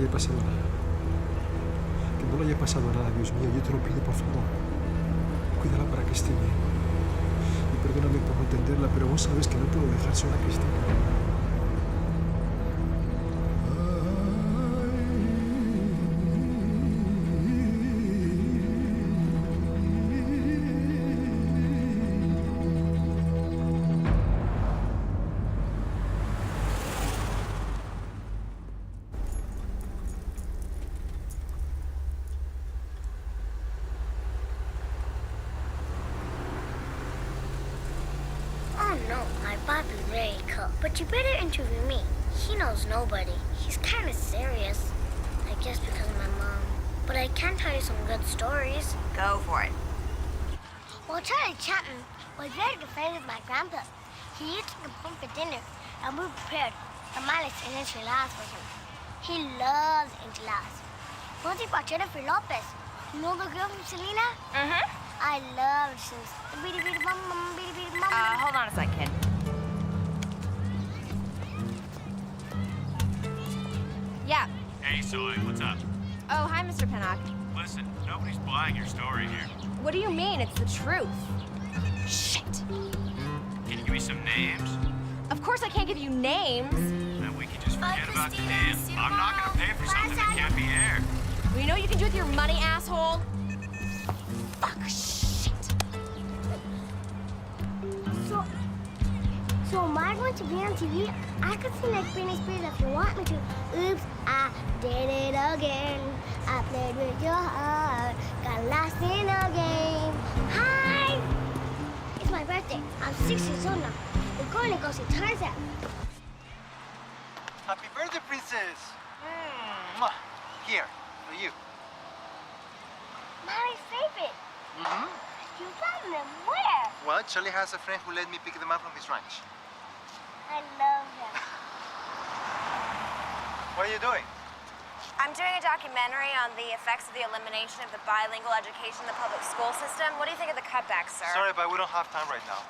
haya pasado nada. Que no le haya pasado nada, Dios mío. Yo te lo pido, por favor. Cuídala para que esté bien. Y perdóname por no entenderla, pero vos sabes que no puedo dejar sola a Cristina. Oh no, my Bobby Ray cool. But you better interview me. He knows nobody. He's kind of serious. I guess because of my mom. But I can tell you some good stories. Go for it. Well, Charlie Chaplin was very good friends with my grandpa. He used to come home for dinner, and we prepared tamales and enchiladas for him. He loves enchiladas. Once he brought Jennifer Lopez. You know the girl from Selena? Mm-hmm. I love her. She was beady beady bum bum beady beady bum. Hold on a sec, kid. Yeah. Hey, Soy, what's up? Oh, hi, Mr. Pennock. Listen, nobody's buying your story here. What do you mean? It's the truth. Shit. Can you give me some names? Of course I can't give you names. Then we can just forget about the Christina. name. See you I'm not gonna pay for something that can't be aired. Well, you know what you can do with your money, asshole? Fuck, shit. So am I going to be on TV? I could sing like Britney Spears if you want me to. Oops, I did it again. I played with your heart, got lost in a game. Hi! It's my birthday. I'm 6 years old now. We're going to go see Tarzan. Happy birthday, princess! Mwah. Here, for you. My favorite. Mm-hmm. You got them where? Well, Charlie has a friend who let me pick them up from his ranch. I love him. What are you doing? I'm doing a documentary on the effects of the elimination of the bilingual education in the public school system. What do you think of the cutback, sir? Sorry, but we don't have time right now.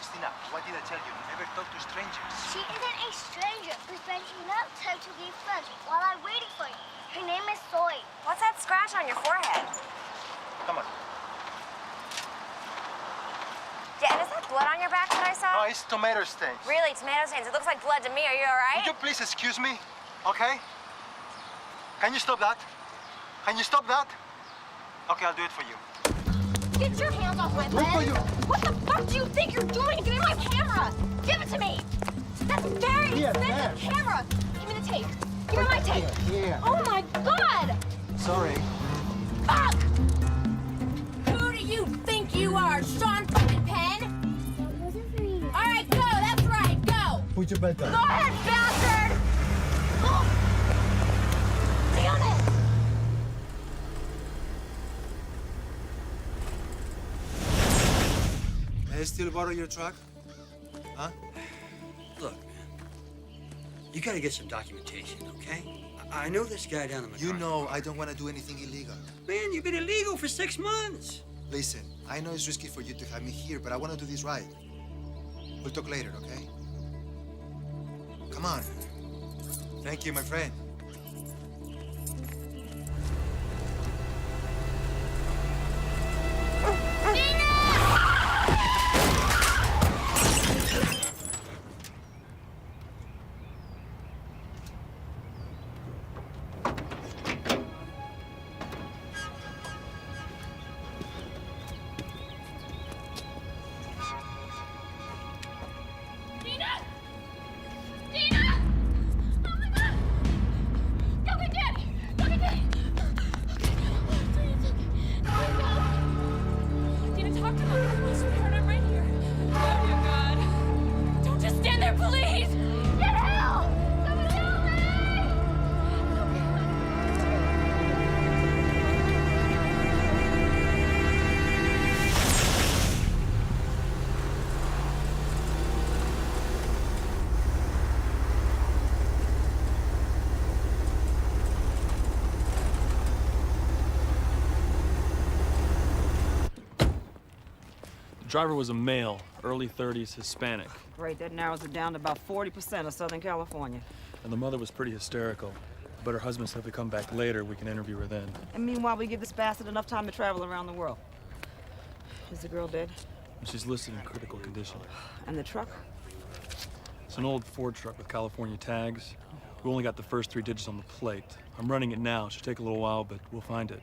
Christina, what did I tell you? Never talk to strangers. She isn't a stranger who's branching out time to be friends while I'm waiting for you. Her name is Soy. What's that scratch on your forehead? Come on. Yeah, and is that blood on your back that I saw? No, it's tomato stains. Really, tomato stains. It looks like blood to me. Are you all right? Would you please excuse me? Okay? Can you stop that? Can you stop that? Okay, I'll do it for you. Get your hands off my leg! What the fuck do you think you're doing? Give me my camera! Give it to me! That's a very expensive camera! Give me the tape. Give me my tape. Here. Oh my god! Sorry. Fuck! Who do you think you are, Sean fucking Penn? That wasn't for you. All right, go. That's right. Go. Put your belt Go ahead, bastard! Oh. Damn it! May I still borrow your truck? Huh? Look, man, you gotta get some documentation, okay? I know this guy down the McCarthy. You know I don't want to do anything illegal. Man, you've been illegal for 6 months. Listen, I know it's risky for you to have me here, but I want to do this right. We'll talk later, okay? Come on. Thank you, my friend. Driver was a male, early 30s, Hispanic. Great, that narrows it down to about 40% of Southern California. And the mother was pretty hysterical. But her husband said if we come back later, we can interview her then. And meanwhile, we give this bastard enough time to travel around the world. Is the girl dead? She's listed in critical condition. And the truck? It's an old Ford truck with California tags. We only got the first 3 digits on the plate. I'm running it now. It should take a little while, but we'll find it.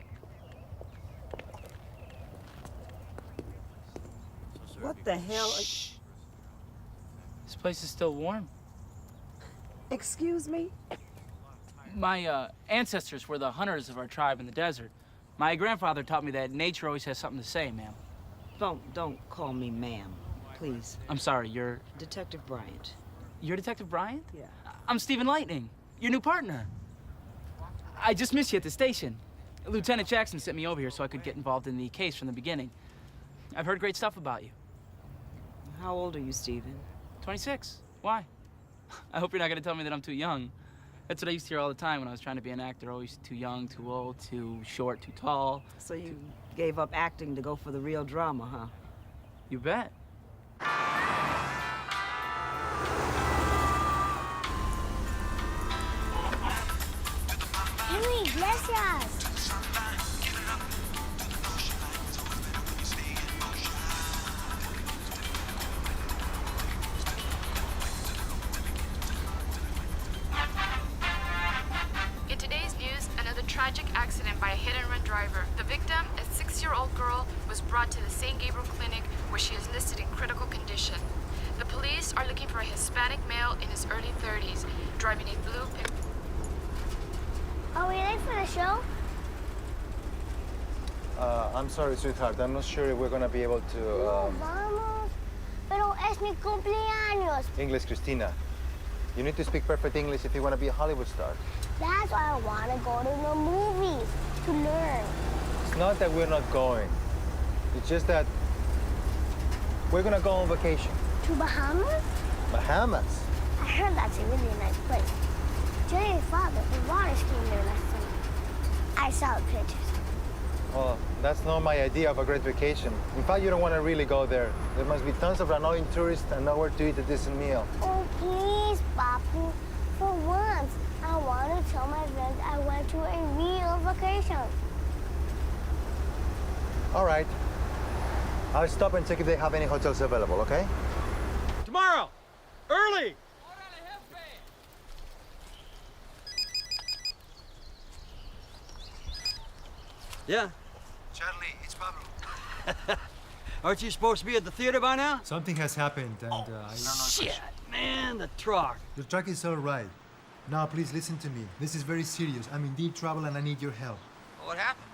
What the hell? Shh. This place is still warm. Excuse me? My ancestors were the hunters of our tribe in the desert. My grandfather taught me that nature always has something to say, ma'am. Don't call me ma'am, please. I'm sorry, you're Detective Bryant. Detective Bryant? Yeah. I'm Stephen Lightning, your new partner. I just missed you at the station. Lieutenant Jackson sent me over here so I could get involved in the case from the beginning. I've heard great stuff about you. How old are you, Stephen? 26. Why? I hope you're not gonna tell me that I'm too young. That's what I used to hear all the time when I was trying to be an actor. Always too young, too old, too short, too tall. So you gave up acting to go for the real drama, huh? You bet. Henry Iglesias. In today's news, another tragic accident by a hit-and-run driver. The victim, a 6-year-old girl, was brought to the St. Gabriel Clinic where she is listed in critical condition. The police are looking for a Hispanic male in his early 30s, driving a blue pickup. Are we late for the show? I'm sorry, sweetheart. I'm not sure if we're gonna be able to. No, vamos. Pero es mi cumpleaños. English, Christina. You need to speak perfect English if you want to be a Hollywood star. That's why I want to go to the movies, to learn. It's not that we're not going. It's just that we're gonna go on vacation. To Bahamas? Bahamas? I heard that's a really nice place. Jerry's father was water skiing there last summer. I saw the pictures. Well, that's not my idea of a great vacation. In fact, you don't want to really go there. There must be tons of annoying tourists and nowhere to eat a decent meal. Oh, please, Papu. For once, I want to tell my friends I went to a real vacation. All right. I'll stop and check if they have any hotels available, okay? Tomorrow! Early! Yeah? Charlie, it's Pablo. Aren't you supposed to be at the theater by now? Something has happened, and Shit, man, the truck. Your truck is all right. Now, please listen to me. This is very serious. I'm in deep trouble, and I need your help. What happened?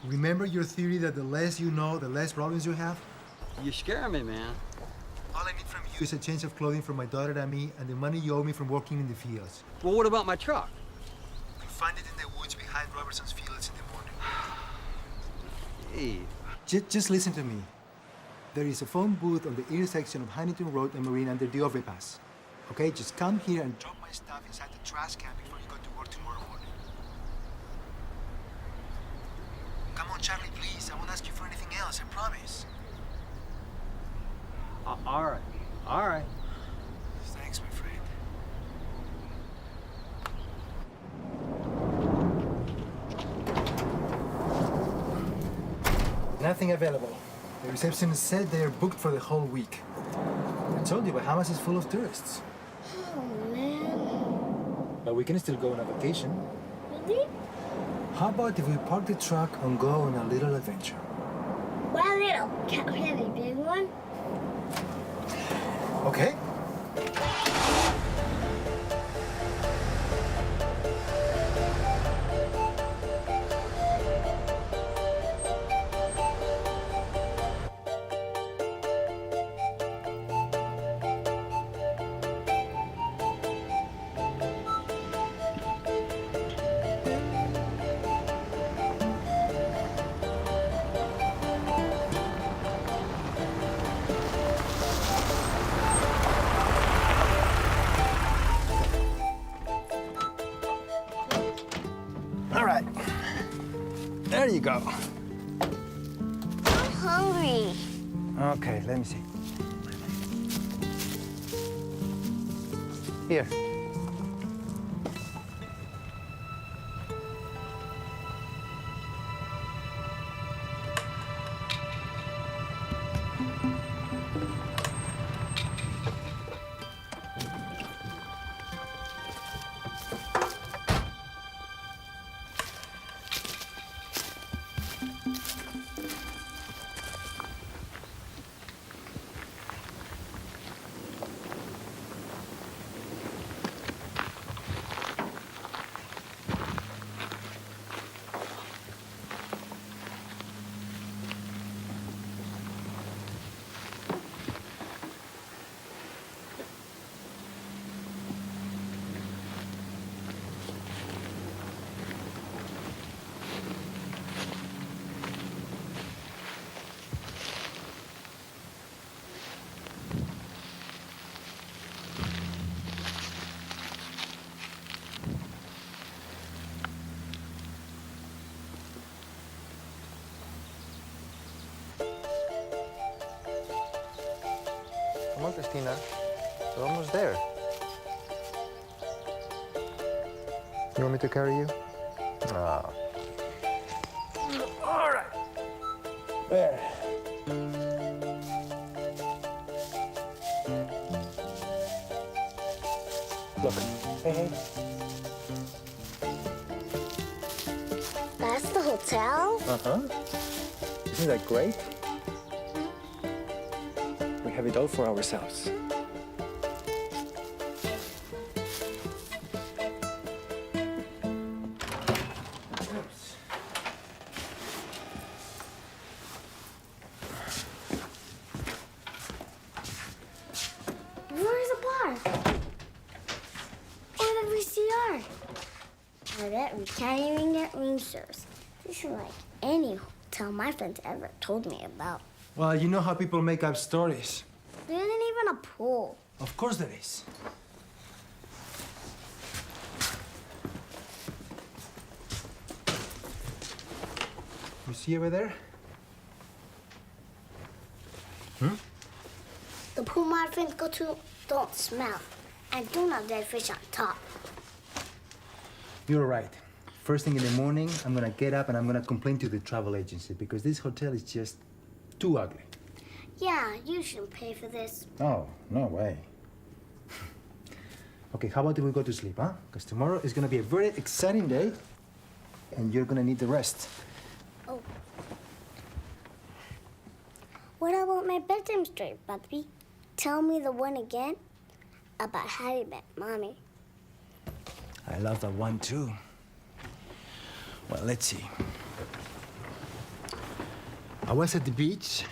Remember your theory that the less you know, the less problems you have? You scare me, man. All I need from you is a change of clothing for my daughter and me, and the money you owe me from working in the fields. Well, what about my truck? We'll find it in the woods behind Robertson's fields in the morning. Hey. Just listen to me. There is a phone booth on the intersection of Huntington Road and Marine under the overpass. Okay, just come here and drop my stuff inside the trash can before you go to work tomorrow morning. Come on, Charlie, please. I won't ask you for anything else, I promise. All right. All right. Thanks, my friend. Nothing available. The receptionist said they are booked for the whole week. I told you, Bahamas is full of tourists. Oh, man. But we can still go on a vacation. Really? How about if we park the truck and go on a little adventure? Well, little. Can't we have a big one? Okay. All right. There you go. I'm hungry. Okay, let me see. Here, Come on, Christina. We're almost there. You want me to carry you? Ah. All right. There. Look. Hey. That's the hotel? Uh-huh. Isn't that great? We have it all for ourselves. Where's the bar? Or the VCR? I bet we can't even get room service. This is like any hotel my friends ever told me about. Well, you know how people make up stories. There isn't even a pool. Of course there is. You see over there? The pool my friends go to don't smell. And do not dead fish on top. You're right. First thing in the morning, I'm gonna get up and I'm gonna complain to the travel agency because this hotel is just too ugly. Yeah, you shouldn't pay for this. Oh, no way. Okay, how about if we go to sleep, huh? Because tomorrow is gonna be a very exciting day and you're gonna need the rest. Oh. What about my bedtime story, Papi? Tell me the one again about how you met Mommy. I love that one too. Well, let's see. I was at the beach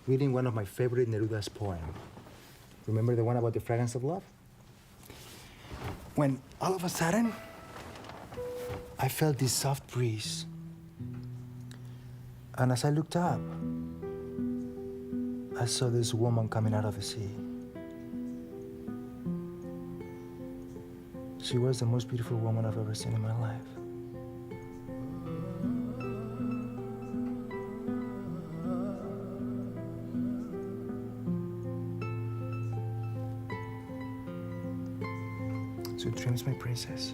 reading one of my favorite Neruda's poems. Remember the one about the fragrance of love? When all of a sudden, I felt this soft breeze. And as I looked up, I saw this woman coming out of the sea. She was the most beautiful woman I've ever seen in my life. Sweet dreams, my princess.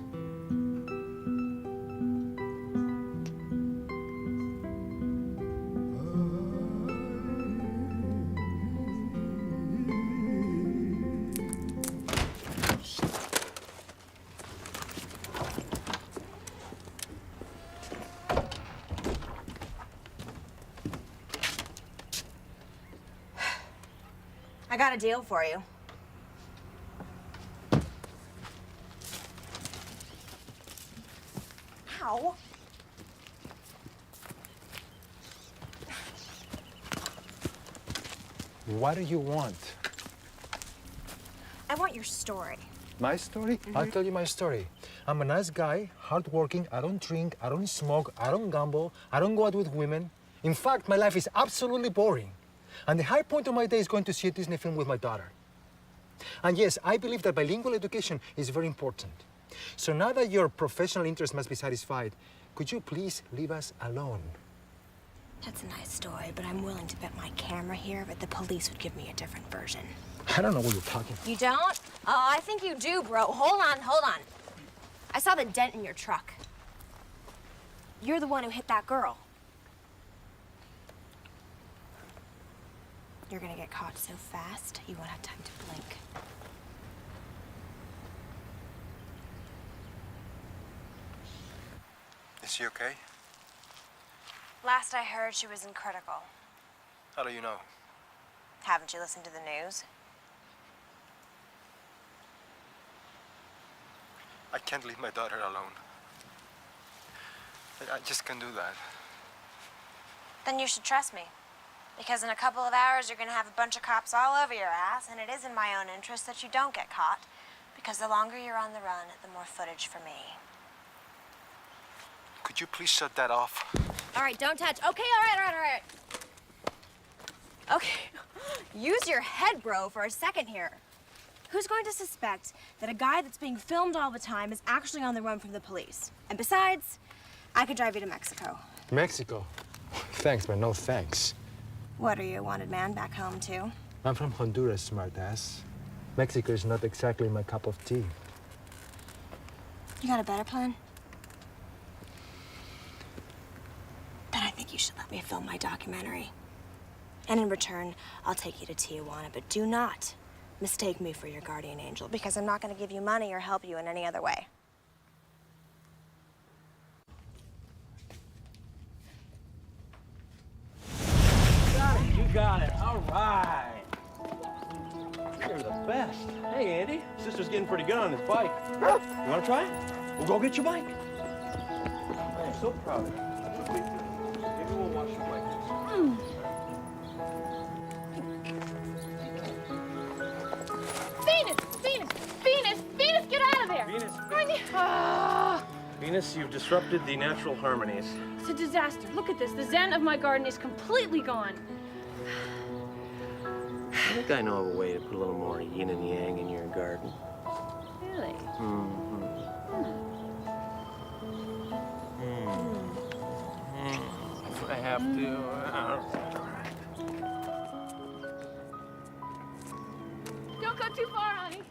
I got a deal for you. Ow. What do you want? I want your story. My story? I'll tell you my story. I'm a nice guy, hardworking. I don't drink, I don't smoke, I don't gamble, I don't go out with women. In fact, my life is absolutely boring. And the high point of my day is going to see a Disney film with my daughter. And yes, I believe that bilingual education is very important. So now that your professional interest must be satisfied, could you please leave us alone? That's a nice story, but I'm willing to bet my camera here that the police would give me a different version. I don't know what you're talking about. You don't? Oh, I think you do, bro. Hold on, hold on. I saw the dent in your truck. You're the one who hit that girl. You're gonna get caught so fast, you won't have time to blink. Is she okay? Last I heard, she was in critical. How do you know? Haven't you listened to the news? I can't leave my daughter alone. I just can't do that. Then you should trust me. Because in a couple of hours, you're gonna have a bunch of cops all over your ass, and it is in my own interest that you don't get caught. Because the longer you're on the run, the more footage for me. Could you please shut that off? All right, don't touch. Okay, all right. Okay, use your head, bro, for a second here. Who's going to suspect that a guy that's being filmed all the time is actually on the run from the police? And besides, I could drive you to Mexico. Mexico? Thanks, but no thanks. What, are you a wanted man back home, too? I'm from Honduras, smartass. Mexico is not exactly my cup of tea. You got a better plan? Then I think you should let me film my documentary. And in return, I'll take you to Tijuana, but do not mistake me for your guardian angel, because I'm not going to give you money or help you in any other way. You got it. All right. You're the best. Hey, Andy. Sister's getting pretty good on his bike. You want to try it? We'll go get your bike. I'm so proud of you. Maybe we'll wash your bike. Venus, get out of there! Venus, you've disrupted the natural harmonies. It's a disaster. Look at this. The zen of my garden is completely gone. I think I know of a way to put a little more yin and yang in your garden. Really? If I have to. Don't go too far, honey.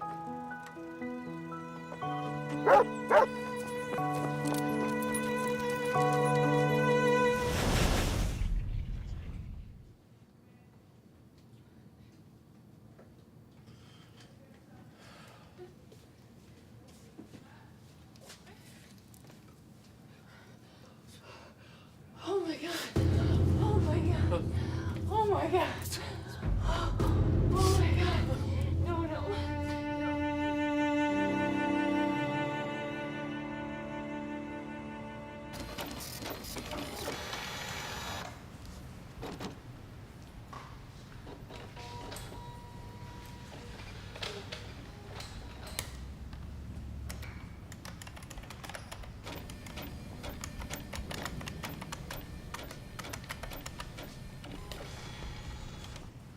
Oh my God. Oh my God. Oh my God. Oh my God. No, no.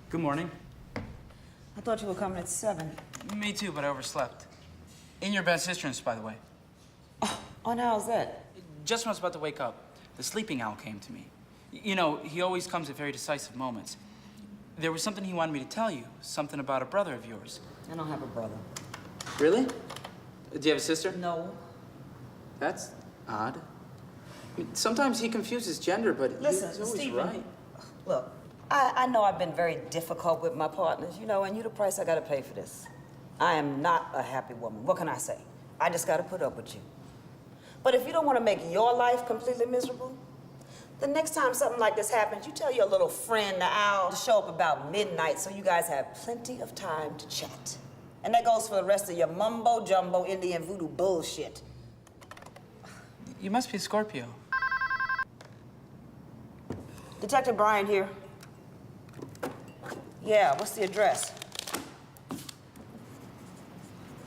Good morning. I thought you were coming at 7. Me too, but I overslept. In your best interest, by the way. Oh, and how's that? Just when I was about to wake up, the sleeping owl came to me. You know, he always comes at very decisive moments. There was something he wanted me to tell you, something about a brother of yours. I don't have a brother. Really? Do you have a sister? No. That's odd. I mean, sometimes he confuses gender, but Listen, he's always Stephen, right. Look, I know I've been very difficult with my partners, you know, and you're the price I gotta pay for this. I am not a happy woman. What can I say? I just gotta put up with you. But if you don't want to make your life completely miserable, the next time something like this happens, you tell your little friend, the owl, to show up about midnight so you guys have plenty of time to chat. And that goes for the rest of your mumbo-jumbo Indian voodoo bullshit. You must be a Scorpio. Detective Bryant here. Yeah, what's the address?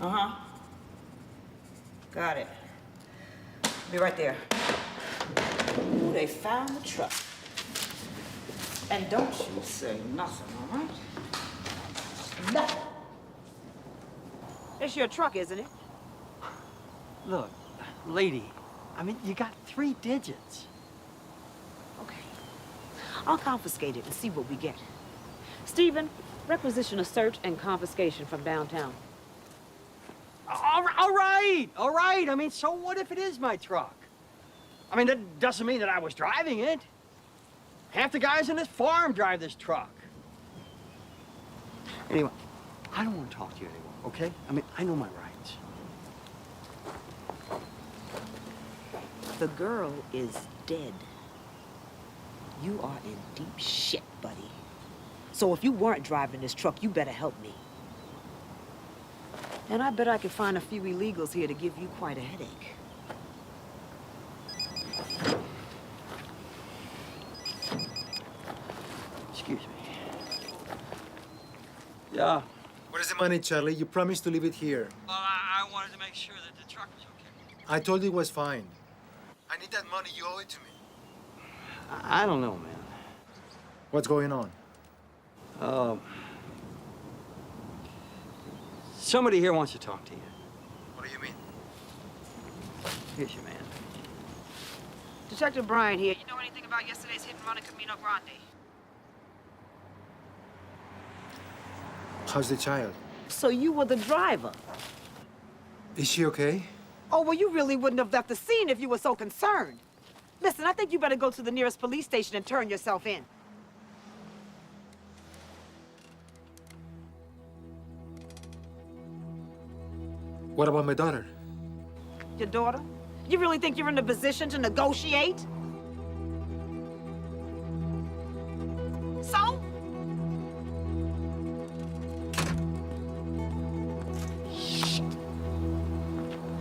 Uh-huh. Got it. Be right there. Ooh, they found the truck. And don't you say nothing, all right? Nothing. It's your truck, isn't it? Look, lady, I mean, you got 3 digits. Okay. I'll confiscate it and see what we get. Stephen, requisition a search and confiscation from downtown. All right. I mean, so what if it is my truck? I mean, that doesn't mean that I was driving it. Half the guys in this farm drive this truck. Anyway, I don't want to talk to you anymore, okay? I mean, I know my rights. The girl is dead. You are in deep shit, buddy. So if you weren't driving this truck, you better help me. And I bet I could find a few illegals here to give you quite a headache. Excuse me. Yeah. Where's the money, Charlie? You promised to leave it here. Well, I wanted to make sure that the truck was okay. I told you it was fine. I need that money. You owe it to me. I don't know, man. What's going on? Somebody here wants to talk to you. What do you mean? Here's your man. Detective Bryant here. You know anything about yesterday's hit and run at Camino Grande? How's the child? So you were the driver? Is she okay? Oh, well, you really wouldn't have left the scene if you were so concerned. Listen, I think you better go to the nearest police station and turn yourself in. What about my daughter? Your daughter? You really think you're in a position to negotiate? So? Shit.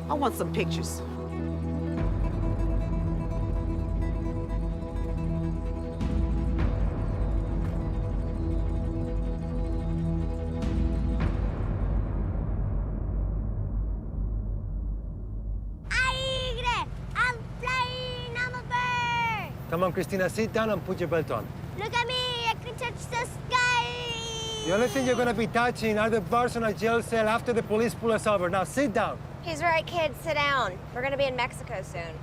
I want some pictures. Aire! I'm flying! I'm a bird! Come on, Christina, sit down and put your belt on. Look at me! I can touch the sky! The only thing you're gonna be touching are the bars on a jail cell after the police pull us over. Now sit down. He's right, kids. Sit down. We're gonna be in Mexico soon.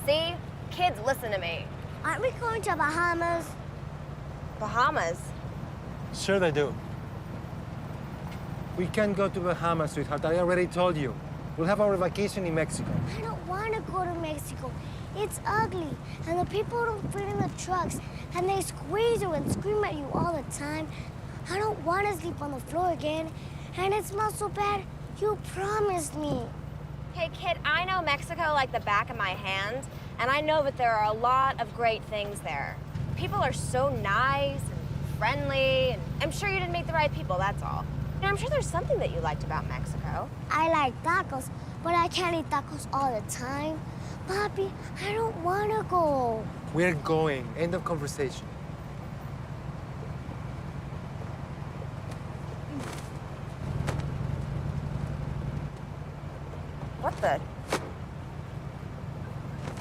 See? Kids, listen to me. Aren't we going to Bahamas? Bahamas? Sure they do. We can't go to Bahamas, sweetheart. I already told you. We'll have our vacation in Mexico. I don't want to go to Mexico. It's ugly, and the people don't fit in the trucks, and they squeeze you and scream at you all the time. I don't want to sleep on the floor again, and it smells so bad. You promised me. Hey, kid, I know Mexico like the back of my hand, and I know that there are a lot of great things there. People are so nice and friendly, and I'm sure you didn't meet the right people, that's all. And I'm sure there's something that you liked about Mexico. I like tacos, but I can't eat tacos all the time. Papi, I don't want to go. We're going. End of conversation. What the?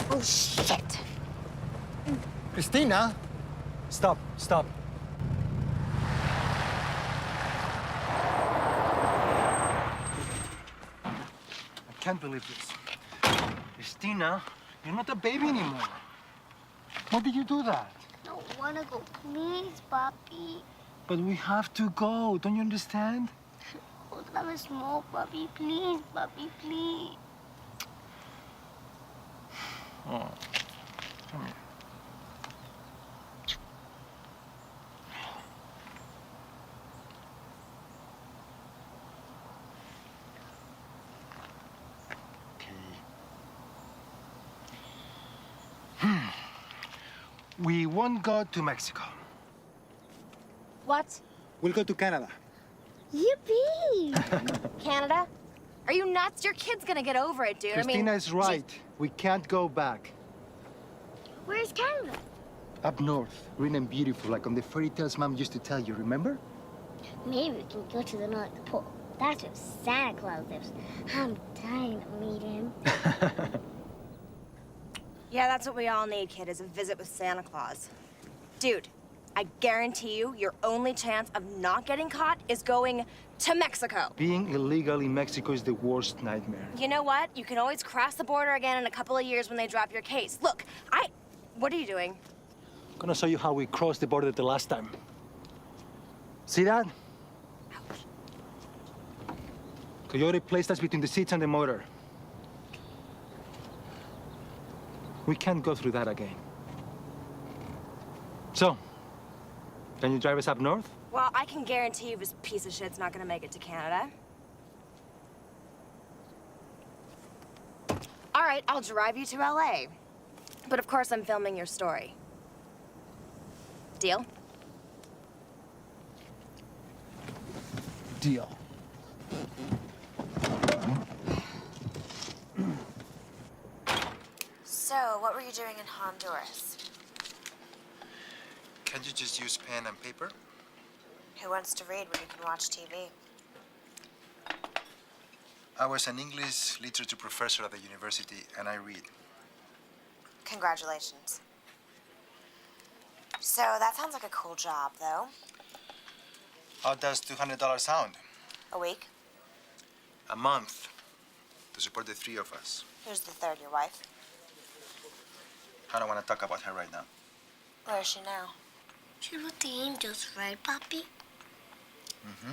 Oh, shit. Christina! Stop, stop. I can't believe this. Christina, you're not a baby anymore. Why did you do that? I don't want to go. Please, Papi. But we have to go. Don't you understand? Otra vez more, Papi. Please, Papi, please. Oh, come here. We won't go to Mexico. What? We'll go to Canada. Yippee! Canada? Are you nuts? Your kid's gonna get over it, dude. Christina I mean, is right. We can't go back. Where's Canada? Up north, green and beautiful, like on the fairy tales Mom used to tell you, remember? Maybe we can go to the North Pole. That's where Santa Claus lives. I'm dying to meet him. Yeah, that's what we all need, kid, is a visit with Santa Claus. Dude, I guarantee you, your only chance of not getting caught is going to Mexico. Being illegal in Mexico is the worst nightmare. You know what? You can always cross the border again in a couple of years when they drop your case. Look, What are you doing? I'm gonna show you how we crossed the border the last time. See that? Ouch. Coyote placed us between the seats and the motor. We can't go through that again. So, can you drive us up north? Well, I can guarantee you this piece of shit's not gonna make it to Canada. All right, I'll drive you to LA. But of course, I'm filming your story. Deal? Deal. So, what were you doing in Honduras? Can't you just use pen and paper? Who wants to read when you can watch TV? I was an English literature professor at the university, and I read. Congratulations. So, that sounds like a cool job, though. How does $200 sound? A week? A month to support the three of us. Who's the third, your wife? I don't want to talk about her right now. Where is she now? She's with the angels, right, Papi? Mm-hmm.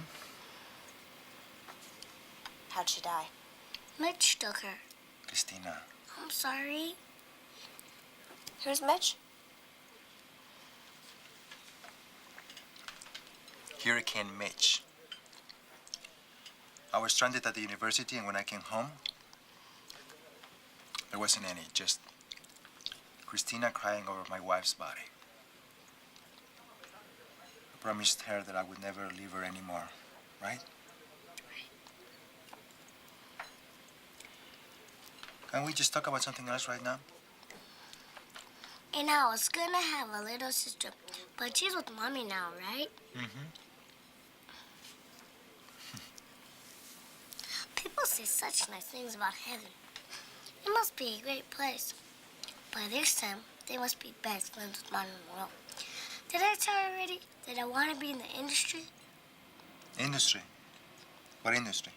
How'd she die? Mitch took her. Christina. I'm sorry. Who's Mitch? Hurricane Mitch. I was stranded at the university, and when I came home, there wasn't any, just Christina crying over my wife's body. I promised her that I would never leave her anymore, right? Can we just talk about something else right now? And I was gonna have a little sister, but she's with Mommy now, right? Mm-hmm. People say such nice things about heaven. It must be a great place. By this time, they must be best friends with Mom and Will. Did I tell you already that I want to be in the industry? Industry? What industry?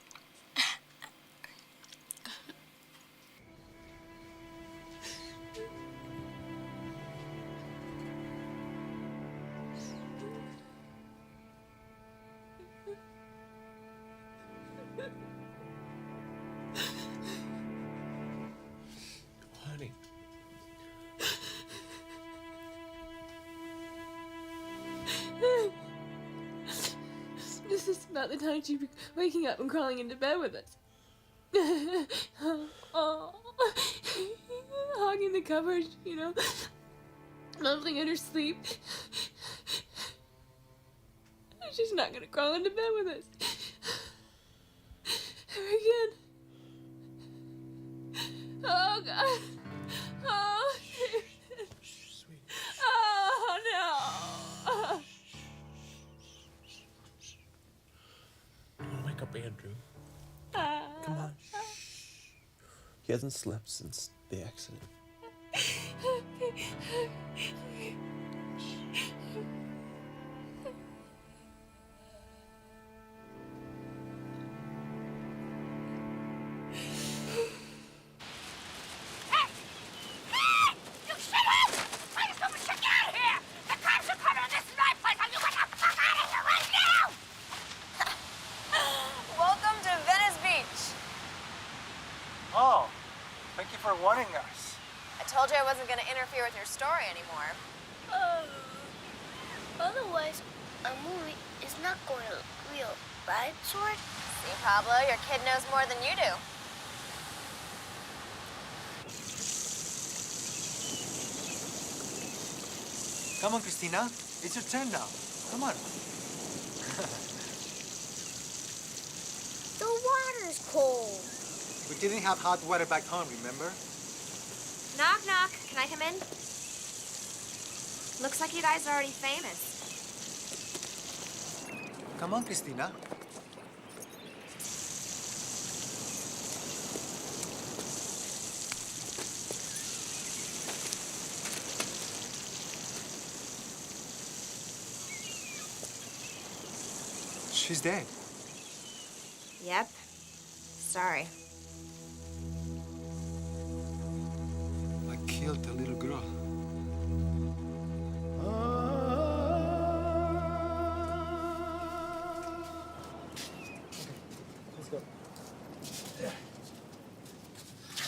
Honey. This is about the time she'd be waking up and crawling into bed with us. Oh, hogging the covers, you know, mumbling in her sleep. She's not gonna crawl into bed with us ever again. Oh God. Oh. Sweet. Oh no. Don't wake up Andrew. Come on. He hasn't slept since the accident. Welcome to Venice Beach. Oh, thank you for warning us. I told you I wasn't going to interfere with your story anymore. Otherwise, a movie is not going to look real, right, Sword? See, Pablo, your kid knows more than you do. Come on, Christina. It's your turn now. Come on. The water's cold. We didn't have hot water back home, remember? Knock, knock. Can I come in? Looks like you guys are already famous. Come on, Christina. She's dead. Yep. Sorry. I killed the little girl. Let's go.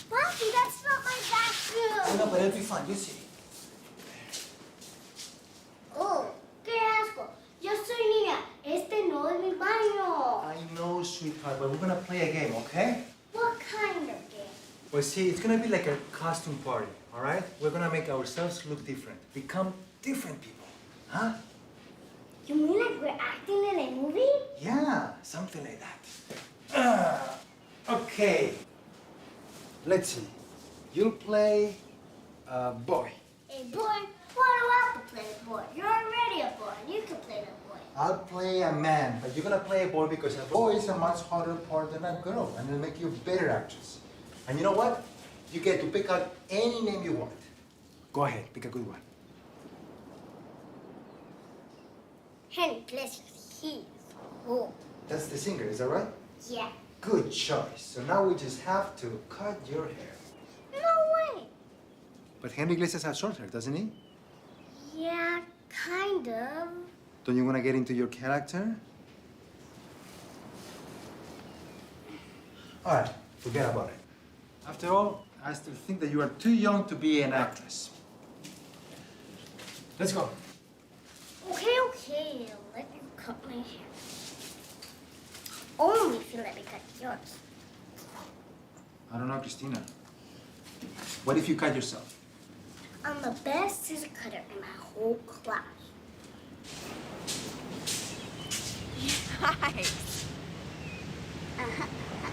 Papi, that's not my bathroom. No, but it'll be fun. You see. Oh, qué asco. Yo soy niña. Este no es mi baño. I know, sweetheart, but we're gonna play a game, okay? What kind of game? Well, see, it's gonna be like a costume party, all right? We're gonna make ourselves look different, become different people, huh? You mean like we're acting in a movie? Yeah, something like that. Okay. Let's see. You'll play a boy. A boy? Why do I have to play a boy? You're already a boy. You can play the boy. I'll play a man, but you're gonna play a boy because a boy is a much harder part than a girl, and it'll make you a better actress. And you know what? You get to pick out any name you want. Go ahead, pick a good one. Henry Iglesias. He's cool. That's the singer, is that right? Yeah. Good choice. So now we just have to cut your hair. No way. But Henry Iglesias has short hair, doesn't he? Yeah, kind Kind of. Don't you want to get into your character? All right, forget about it. After all, I still think that you are too young to be an actress. Let's go. Okay, okay. I'll let you cut my hair. Only if you let me cut yours. I don't know, Christina. What if you cut yourself? I'm the best scissor cutter in my whole class. Nice.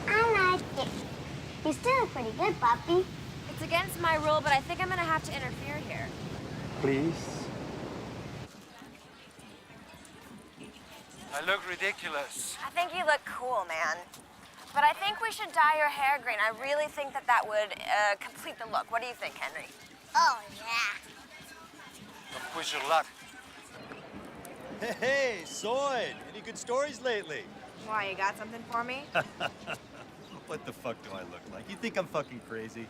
I like it. You're still pretty good, Poppy. It's against my rule, but I think I'm gonna have to interfere here. Please. I look ridiculous. I think you look cool, man. But I think we should dye your hair green. I really think that that would complete the look. What do you think, Henry? Oh, yeah. Push your luck. Hey, Soyd, any good stories lately? Why, you got something for me? What the fuck do I look like? You think I'm fucking crazy?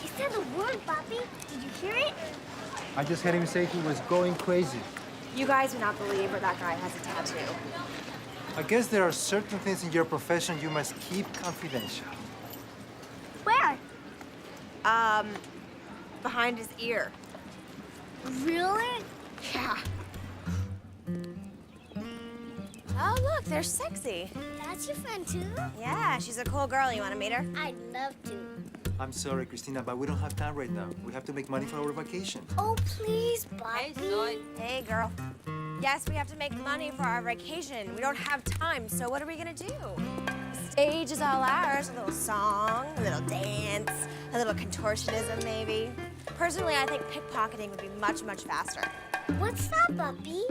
He said the word, Poppy. Did you hear it? I just heard him say he was going crazy. You guys would not believe where that guy has a tattoo. I guess there are certain things in your profession you must keep confidential. Where? Behind his ear. Really? Yeah. Oh, look, they're sexy. That's your friend, too? Yeah, she's a cool girl. You want to meet her? I'd love to. I'm sorry, Christina, but we don't have time right now. We have to make money for our vacation. Oh, please, Poppy. Hey, girl. Yes, we have to make money for our vacation. We don't have time, so what are we gonna do? The stage is all ours. A little song, a little dance, a little contortionism, maybe. Personally, I think pickpocketing would be much, much faster. What's that, Poppy?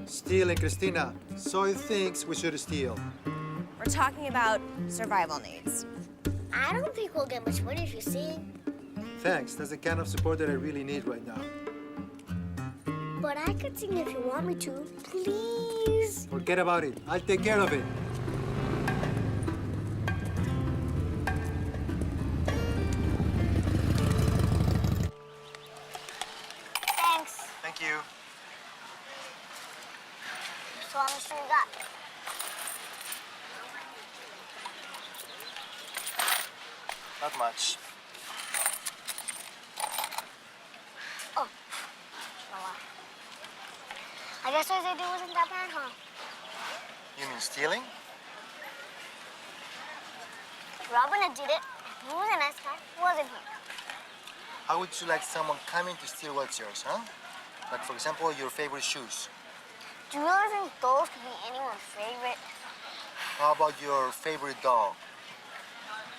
Stealing, Christina. Soy thinks we should steal. We're talking about survival needs. I don't think we'll get much money if you sing. Thanks. That's the kind of support that I really need right now. But I could sing if you want me to. Please. Forget about it. I'll take care of it. Thanks. Thank you. So how much you got? Not much. Oh. I guess what they do wasn't that bad, huh? You mean stealing? Robin had did it. He was a nice guy, wasn't he? How would you like someone coming to steal what's yours, huh? Like, for example, your favorite shoes. Do you really think those could be anyone's favorite? How about your favorite dog?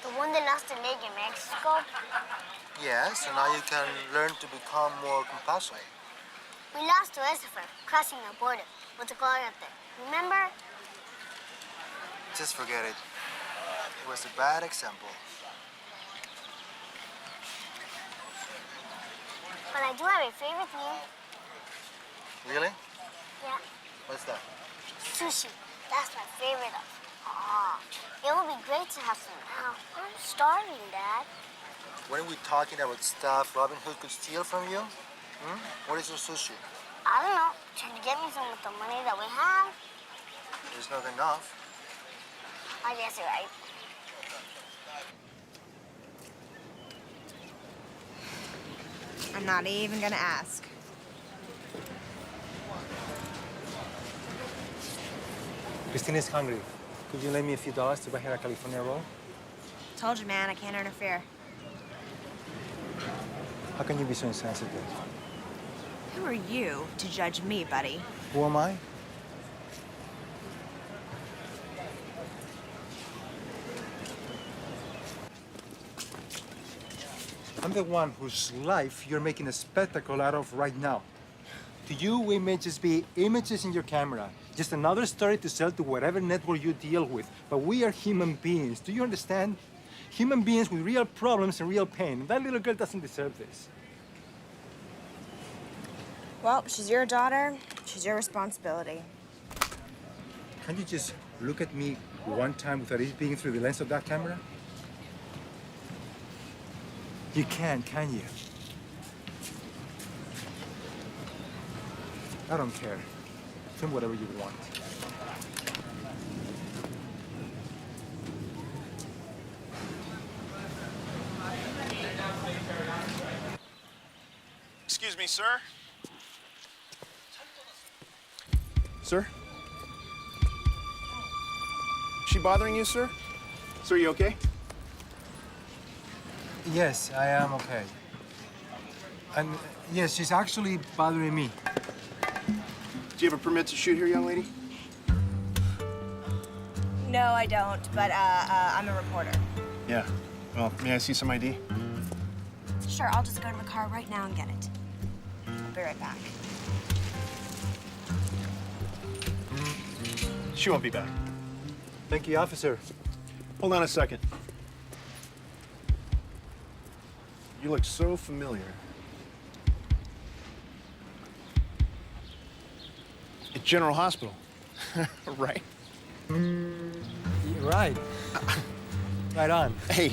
The one that lost a leg in Mexico? Yes, so now you can learn to become more compassionate. We lost to Esther crossing the border with the guy up there. Remember? Just forget it. It was a bad example. But I do have a favorite meal. Really? Yeah, What's that? sushi. That's my favorite. It would be great to have some now. I'm starving, Dad. Weren't we talking about stuff Robin Hood could steal from you? Hmm? What is your sushi? I don't know. Trying to get me some with the money that we have. There's not enough. I guess you're right. I'm not even gonna ask. Christina's hungry. Could you lend me a few dollars to buy her a California roll? Told you, man, I can't interfere. How can you be so insensitive? Who are you to judge me, buddy? Who am I? I'm the one whose life you're making a spectacle out of right now. To you, we may just be images in your camera, just another story to sell to whatever network you deal with. But we are human beings. Do you understand? Human beings with real problems and real pain. That little girl doesn't deserve this. Well, she's your daughter. She's your responsibility. Can't you just look at me one time without it being through the lens of that camera? You can you? I don't care. Film whatever you want. Excuse me, sir? Sir? Is she bothering you, sir? Sir, you okay? Yes, I am okay. And yes, she's actually bothering me. Do you have a permit to shoot here, young lady? No, I don't, but I'm a reporter. Yeah. Well, may I see some ID? Sure, I'll just go to the car right now and get it. I'll be right back. She won't be back. Thank you, officer. Hold on a second. You look so familiar. At General Hospital, right? Right. Right on. Hey,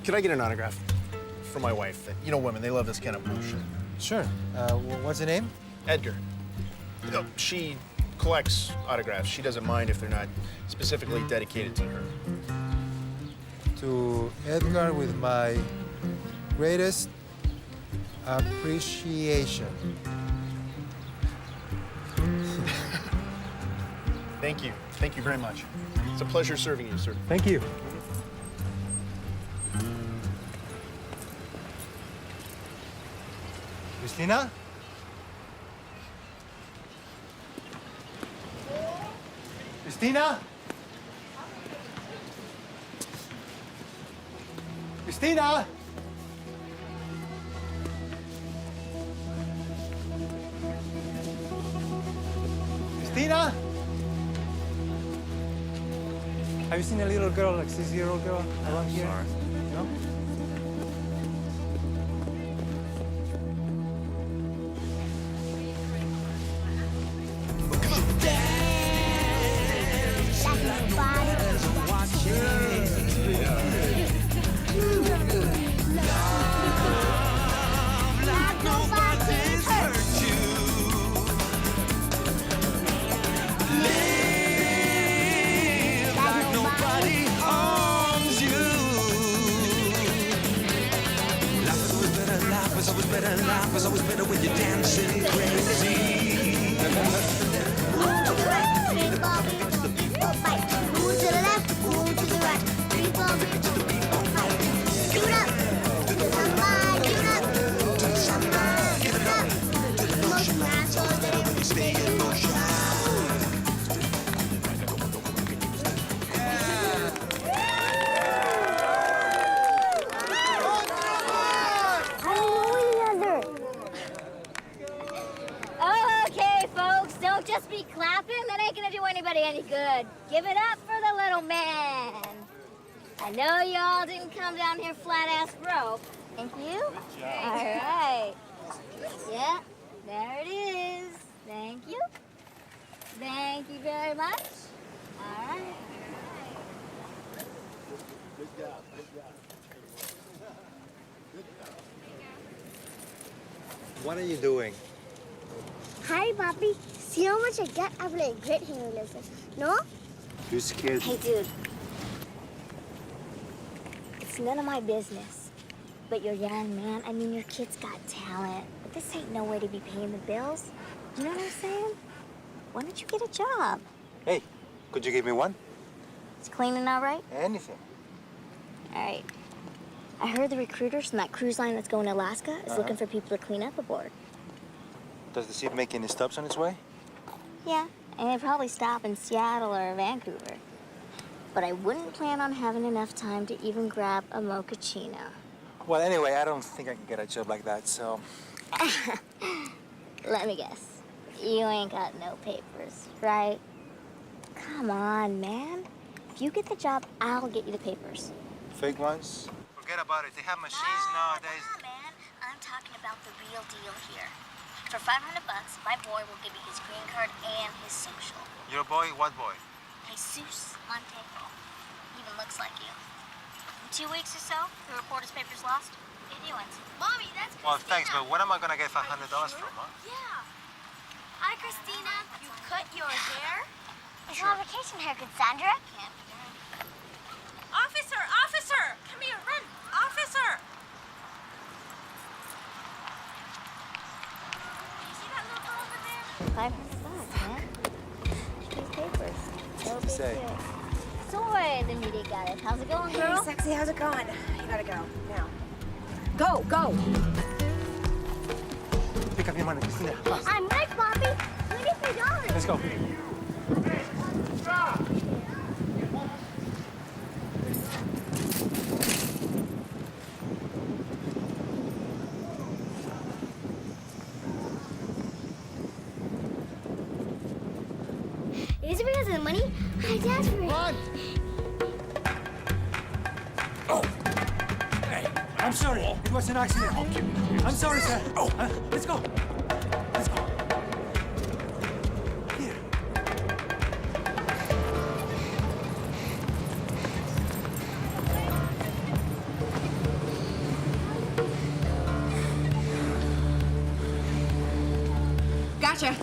could I get an autograph for my wife? You know women, they love this kind of bullshit. Sure. What's the name? Edgar. You know, she collects autographs. She doesn't mind if they're not specifically dedicated to her. To Edgar with my greatest appreciation. Thank you. Thank you very much. It's a pleasure serving you, sir. Thank you. Christina? Christina? Christina? Christina? Have you seen a little girl, like 6-year-old girl around here? Sorry. No? Okay, folks, don't just be clapping. That ain't gonna do anybody any good. Give it up for the little man. I know y'all didn't come down here flat-ass broke. Thank you. All right. Yeah, there it is. Thank you. Thank you very much. All right. Good job. Good job. What are you doing? Hi, Papi. See how much I get? I play great here, Elizabeth. No? You scared me. Hey, dude. It's none of my business. But you're young, man. I mean, your kid's got talent. But this ain't no way to be paying the bills. You know what I'm saying? Why don't you get a job? Hey, could you give me one? Is cleaning all right? Anything. All right. I heard the recruiters from that cruise line that's going to Alaska is looking for people to clean up aboard. Does the ship make any stops on its way? Yeah, and they'd probably stop in Seattle or Vancouver. But I wouldn't plan on having enough time to even grab a mochaccino. Well, anyway, I don't think I can get a job like that, so... Let me guess. You ain't got no papers, right? Come on, man. If you get the job, I'll get you the papers. Fake ones? Forget about it. They have machines nowadays. Nah, man. I'm talking about the real deal here. For $500, my boy will give you his green card and his social. Your boy? What boy? Jesus Montejo. Even looks like you. In 2 weeks or so, the reporter's papers lost. Get new ones. Mommy, that's Christina. Well, thanks, but what am I gonna get $500 from, huh? Yeah. Hi, Christina. You cut your hair? It's not vacation haircut, Sandra. Officer! Officer! Come here, run! Officer! You see that little girl over there? 5 man. These papers. What's it say? Soy de mi regales. How's it going, girl? Hey, sexy, how's it going? You gotta go, now. Go, go. Pick up your money, Christina. Fast. I'm right, Bobby. $23. Let's go. Is it because of the money? I asked for it. Run! Oh! Hey, I'm sorry. It was an accident. I'm sorry, sir. Oh, let's go. Let's go. Here. Gotcha.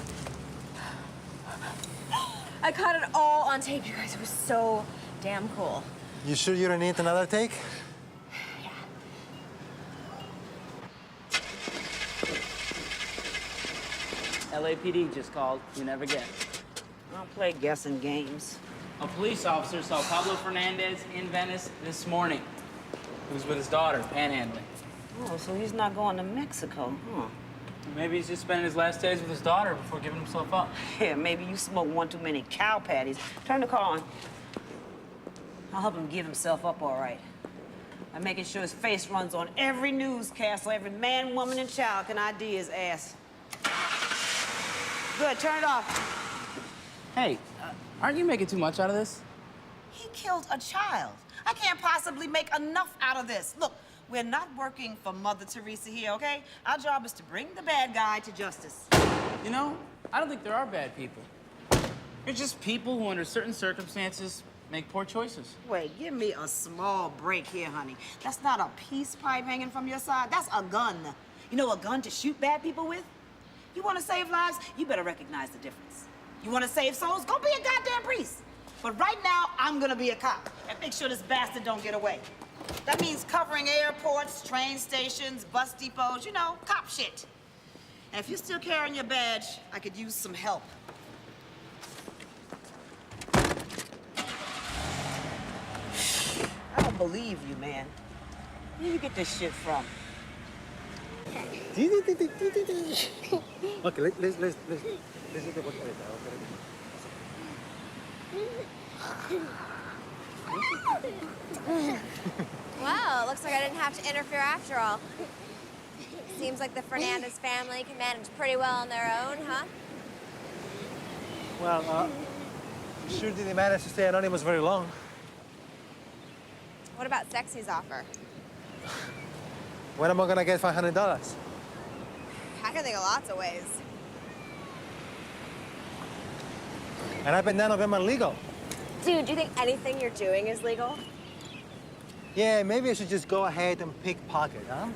I caught it all on tape, you guys. It was so damn cool. You sure you don't need another take? LAPD just called. You never get. I don't play guessing games. A police officer saw Pablo Fernandez in Venice this morning. He was with his daughter, panhandling. Oh, so he's not going to Mexico, huh? Maybe he's just spending his last days with his daughter before giving himself up. Yeah, maybe you smoke one too many cow patties. Turn the car on. I'll help him give himself up all right. I'm making sure his face runs on every newscast so every man, woman, and child can ID his ass. Good, turn it off. Hey, aren't you making too much out of this? He killed a child. I can't possibly make enough out of this. Look, we're not working for Mother Teresa here, okay? Our job is to bring the bad guy to justice. You know, I don't think there are bad people. They're just people who, under certain circumstances, make poor choices. Wait, give me a small break here, honey. That's not a peace pipe hanging from your side. That's a gun. You know, a gun to shoot bad people with? You want to save lives? You better recognize the difference. You want to save souls? Go be a goddamn priest. But right now, I'm gonna be a cop and make sure this bastard don't get away. That means covering airports, train stations, bus depots, you know, cop shit. And if you're still carrying your badge, I could use some help. I don't believe you, man. Where you get this shit from? Okay, let's look at what Well, it looks like I didn't have to interfere after all. Seems like the Fernandez family can manage pretty well on their own, huh? Well, sure didn't manage to stay anonymous very long. What about Sexy's offer? When am I gonna get $500? I can think of lots of ways. And I bet none of them are legal. Dude, do you think anything you're doing is legal? Yeah, maybe I should just go ahead and pickpocket, huh?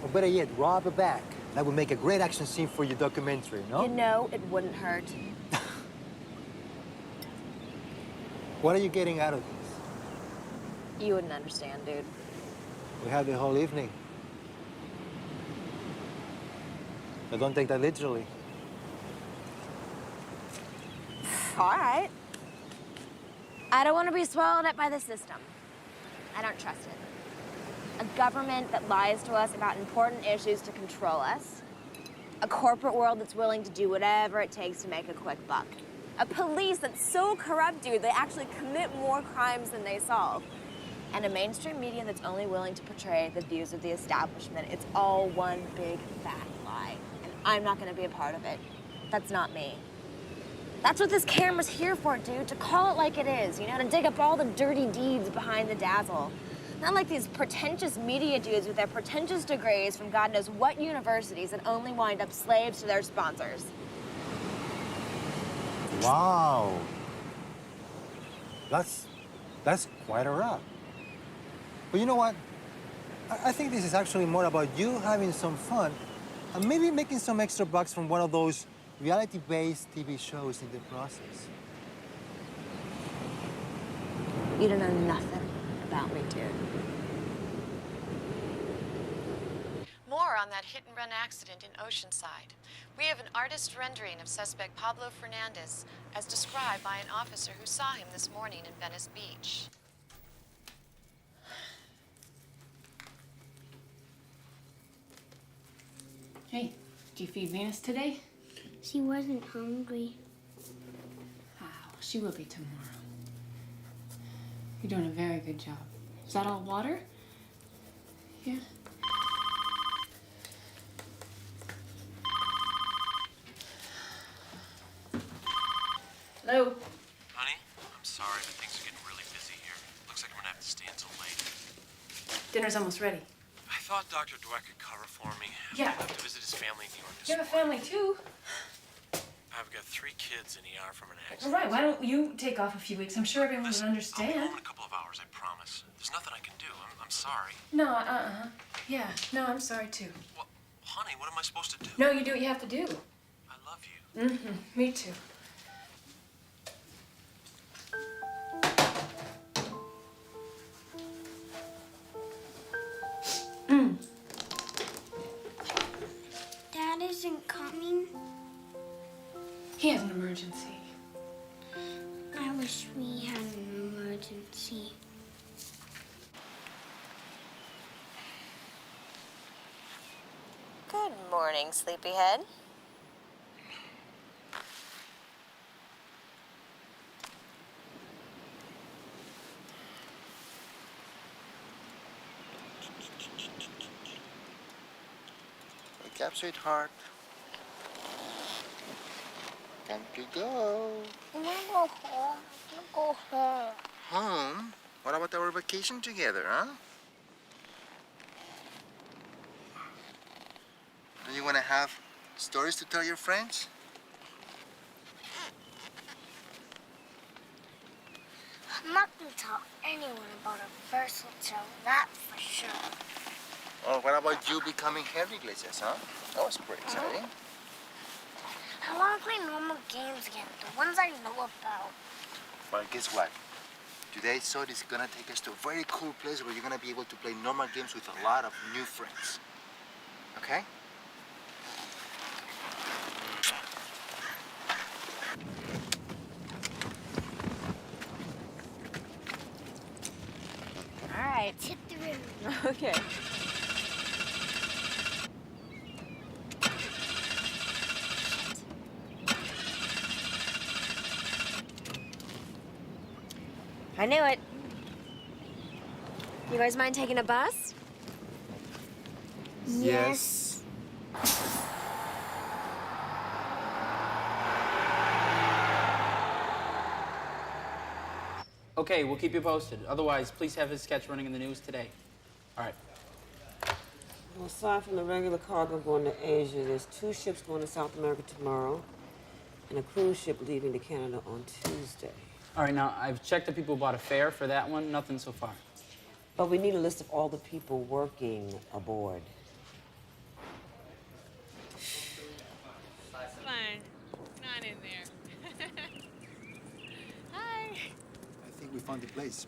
Or better yet, rob a bank. That would make a great action scene for your documentary, no? You know it wouldn't hurt. What are you getting out of this? You wouldn't understand, dude. We have the whole evening. But don't take that literally. All right. I don't want to be swallowed up by the system. I don't trust it. A government that lies to us about important issues to control us. A corporate world that's willing to do whatever it takes to make a quick buck. A police that's so corrupt, dude, they actually commit more crimes than they solve. And a mainstream media that's only willing to portray the views of the establishment. It's all one big fat lie. And I'm not gonna be a part of it. That's not me. That's what this camera's here for, dude, to call it like it is, you know, to dig up all the dirty deeds behind the dazzle. Not like these pretentious media dudes with their pretentious degrees from God knows what universities that only wind up slaves to their sponsors. Wow. That's quite a rap. But you know what? I think this is actually more about you having some fun and maybe making some extra bucks from one of those reality-based TV shows in the process. You don't know nothing about me, dude. More on that hit-and-run accident in Oceanside. We have an artist rendering of suspect Pablo Fernandez, as described by an officer who saw him this morning in Venice Beach. Hey, did you feed Venus today? She wasn't hungry. Oh, she will be tomorrow. You're doing a very good job. Is that all water? Yeah. Hello? Honey, I'm sorry, but things are getting really busy here. Looks like I'm gonna have to stay until late. Dinner's almost ready. I thought Dr. Dweck could cover for me. Yeah. I have to visit his family in New York this You have a morning. family too. I've got 3 kids in ER from an All accident. right, why don't you take off a few weeks? I'm sure everyone would Listen, I'll be understand. home in a couple of hours, I promise. There's nothing I can do. I'm sorry. No, yeah, no, I'm sorry too. Well, honey, what am I supposed to do? No, you do what you have to do. I love you. Me too. Dad isn't coming. He has an emergency. I wish we had an emergency. Good morning, sleepyhead. Wake up, sweetheart. Time to go. I want to go home. I want to go home. Home? What about our vacation together, huh? Do you want to have stories to tell your friends? I'm not going to tell anyone about our first hotel, that's for sure. Or what about you becoming Henry Iglesias, huh? That was pretty exciting. I want to play normal games again, the ones I know about. Well, guess what? Today's show is gonna take us to a very cool place where you're gonna be able to play normal games with a lot of new friends. Okay? All right. Hit the room. Okay. I knew it. You guys mind taking a bus? Yes. Okay, we'll keep you posted. Otherwise, please have his sketch running in the news today. All right. Well, aside from the regular cargo going to Asia, there's 2 ships going to South America tomorrow and a cruise ship leaving to Canada on Tuesday. All right, now, I've checked the people who bought a fare for that one. Nothing so far. But we need a list of all the people working aboard. Fine. Not in there. Hi. I think we found the place.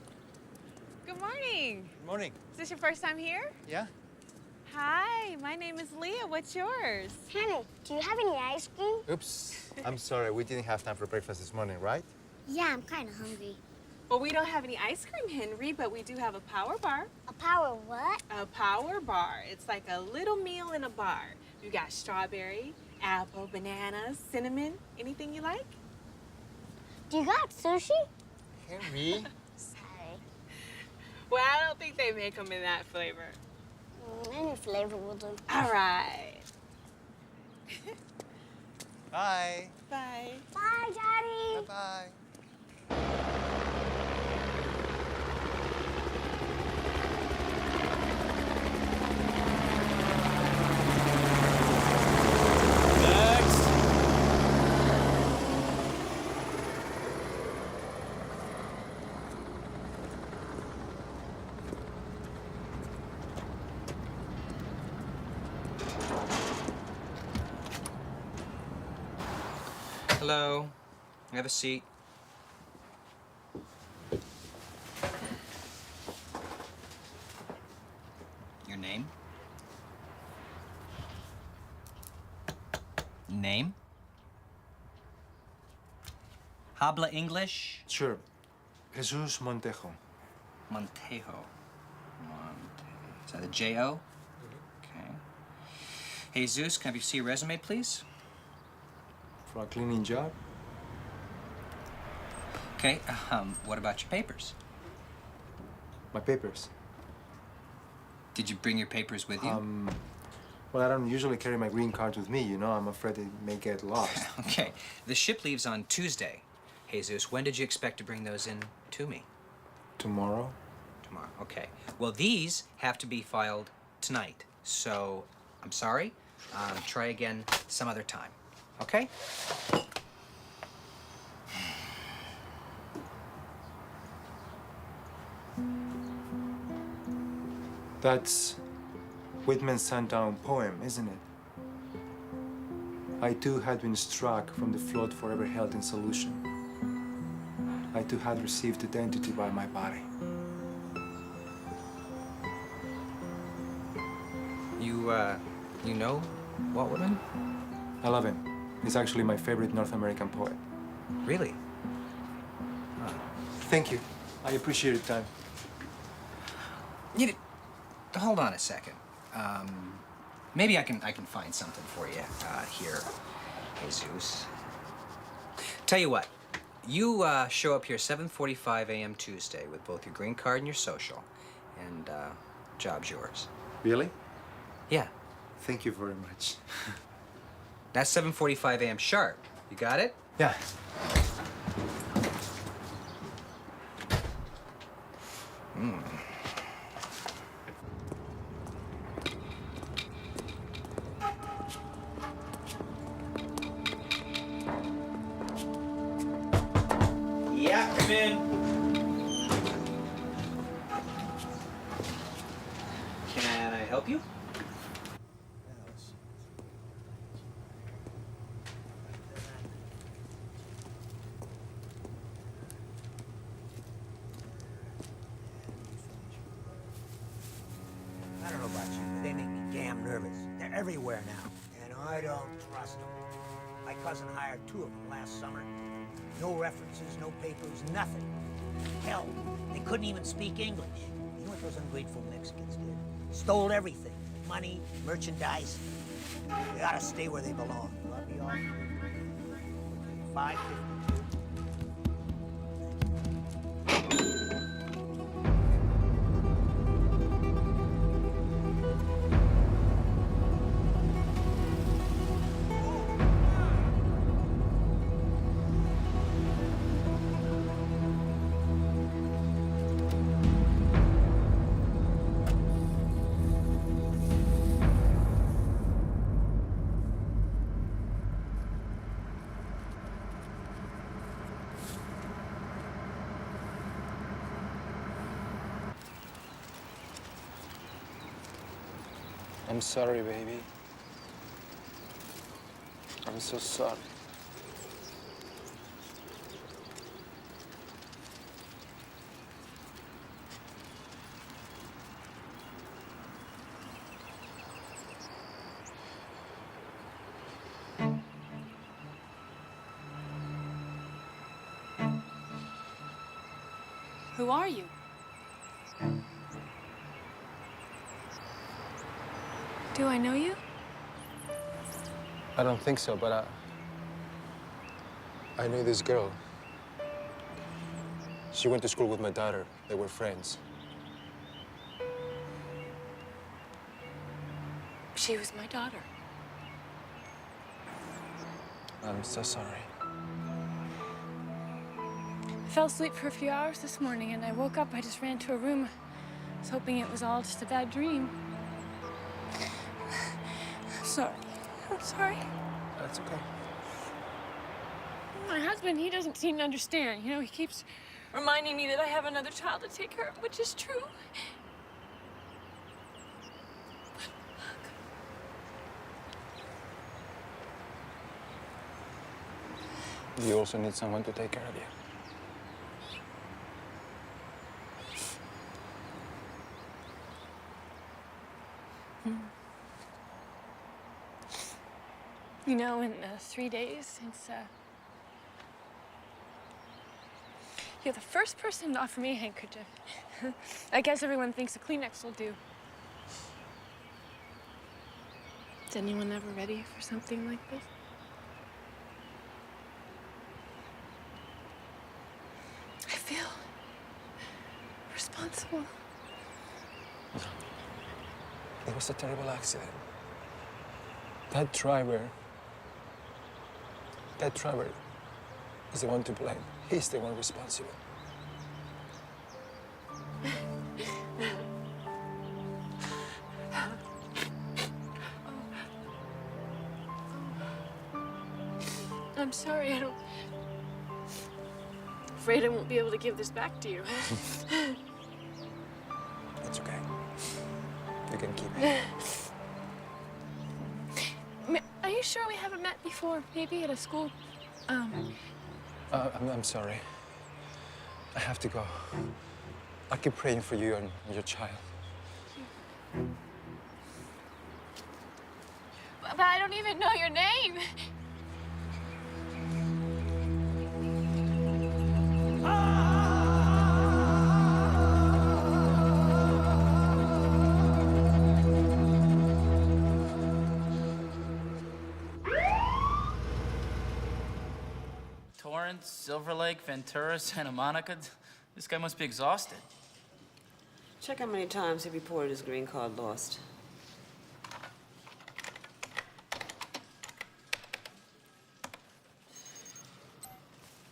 Good morning. Good morning. Is this your first time here? Yeah? Hi, my name is Leah. What's yours? Honey, do you have any ice cream? Oops. I'm sorry. We didn't have time for breakfast this morning, right? Yeah, I'm kind of hungry. Well, we don't have any ice cream, Henry, but we do have a power bar. A power what? A power bar. It's like a little meal in a bar. You got strawberry, apple, bananas, cinnamon, anything you like. Do you got sushi? Henry. Sorry. Well, I don't think they make them in that flavor. Any flavor will do. All right. Bye. Bye. Bye, Daddy. Bye-bye. Hello. Have a seat. Your name? Name? Habla English? Sure. Jesus Montejo. Montejo. Is that a J-O? Okay. Jesus, can I see your resume, please? For a cleaning job? Okay, what about your papers? My papers? Did you bring your papers with you? Well, I don't usually carry my green card with me, you know. I'm afraid it may get lost. Okay, the ship leaves on Tuesday. Jesus, when did you expect to bring those in to me? Tomorrow? Tomorrow, okay. Well, these have to be filed tonight, so I'm sorry. Try again some other time, okay? That's Whitman's Sundown poem, isn't it? I too had been struck from the flood forever held in solution. I too had received identity by my body. You know Walt Whitman? I love him. He's actually my favorite North American poet. Really? Thank you. I appreciate your time. Hold on a second. Maybe I can find something for you here, Jesus. Tell you what, you show up here 7:45 a.m. Tuesday with both your green card and your social, and job's yours. Really? Yeah. Thank you very much. That's 7:45 a.m. sharp. You got it? Yeah. Yeah, come in. Can I help you? I don't know about you, but they make me damn nervous. They're everywhere now, and I don't trust them. My cousin hired 2 of them last summer. No references, no papers, nothing. Hell, they couldn't even speak English. You know what those ungrateful Mexicans did? Stole everything. Money, merchandise. They gotta stay where they belong. I'll be off. 5:50. I'm sorry, baby. I'm so sorry. Who are you? Do I know you? I don't think so, but I knew this girl. She went to school with my daughter. They were friends. She was my daughter. I'm so sorry. I fell asleep for a few hours this morning, and I woke up. I just ran to a room. I was hoping it was all just a bad dream. I'm sorry. I'm sorry. That's okay. My husband, he doesn't seem to understand. You know, he keeps reminding me that I have another child to take care of, which is true. You also need someone to take care of you. You know, in 3 days, you're the first person to offer me a handkerchief. I guess everyone thinks a Kleenex will do. Is anyone ever ready for something like this? I feel responsible. It was a terrible accident. That driver is the one to blame. He's the one responsible. I'm sorry, afraid I won't be able to give this back to you. It's okay. You can keep it. Are you sure we haven't met before? Maybe at a school? I'm sorry. I have to go. I keep praying for you and your child. But I don't even know your name. Torrance, Silver Lake, Ventura, Santa Monica. This guy must be exhausted. Check how many times he reported his green card lost.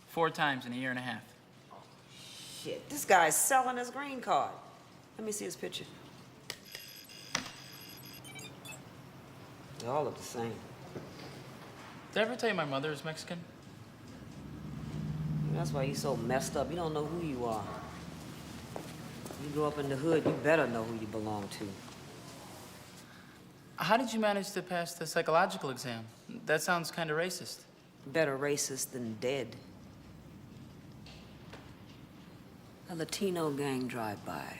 Four times in a year and a half. Shit, this guy's selling his green card. Let me see his picture. They all look the same. Did I ever tell you my mother is Mexican? That's why you're so messed up. You don't know who you are. You grow up in the hood, you better know who you belong to. How did you manage to pass the psychological exam? That sounds kind of racist. Better racist than dead. A Latino gang drive-by.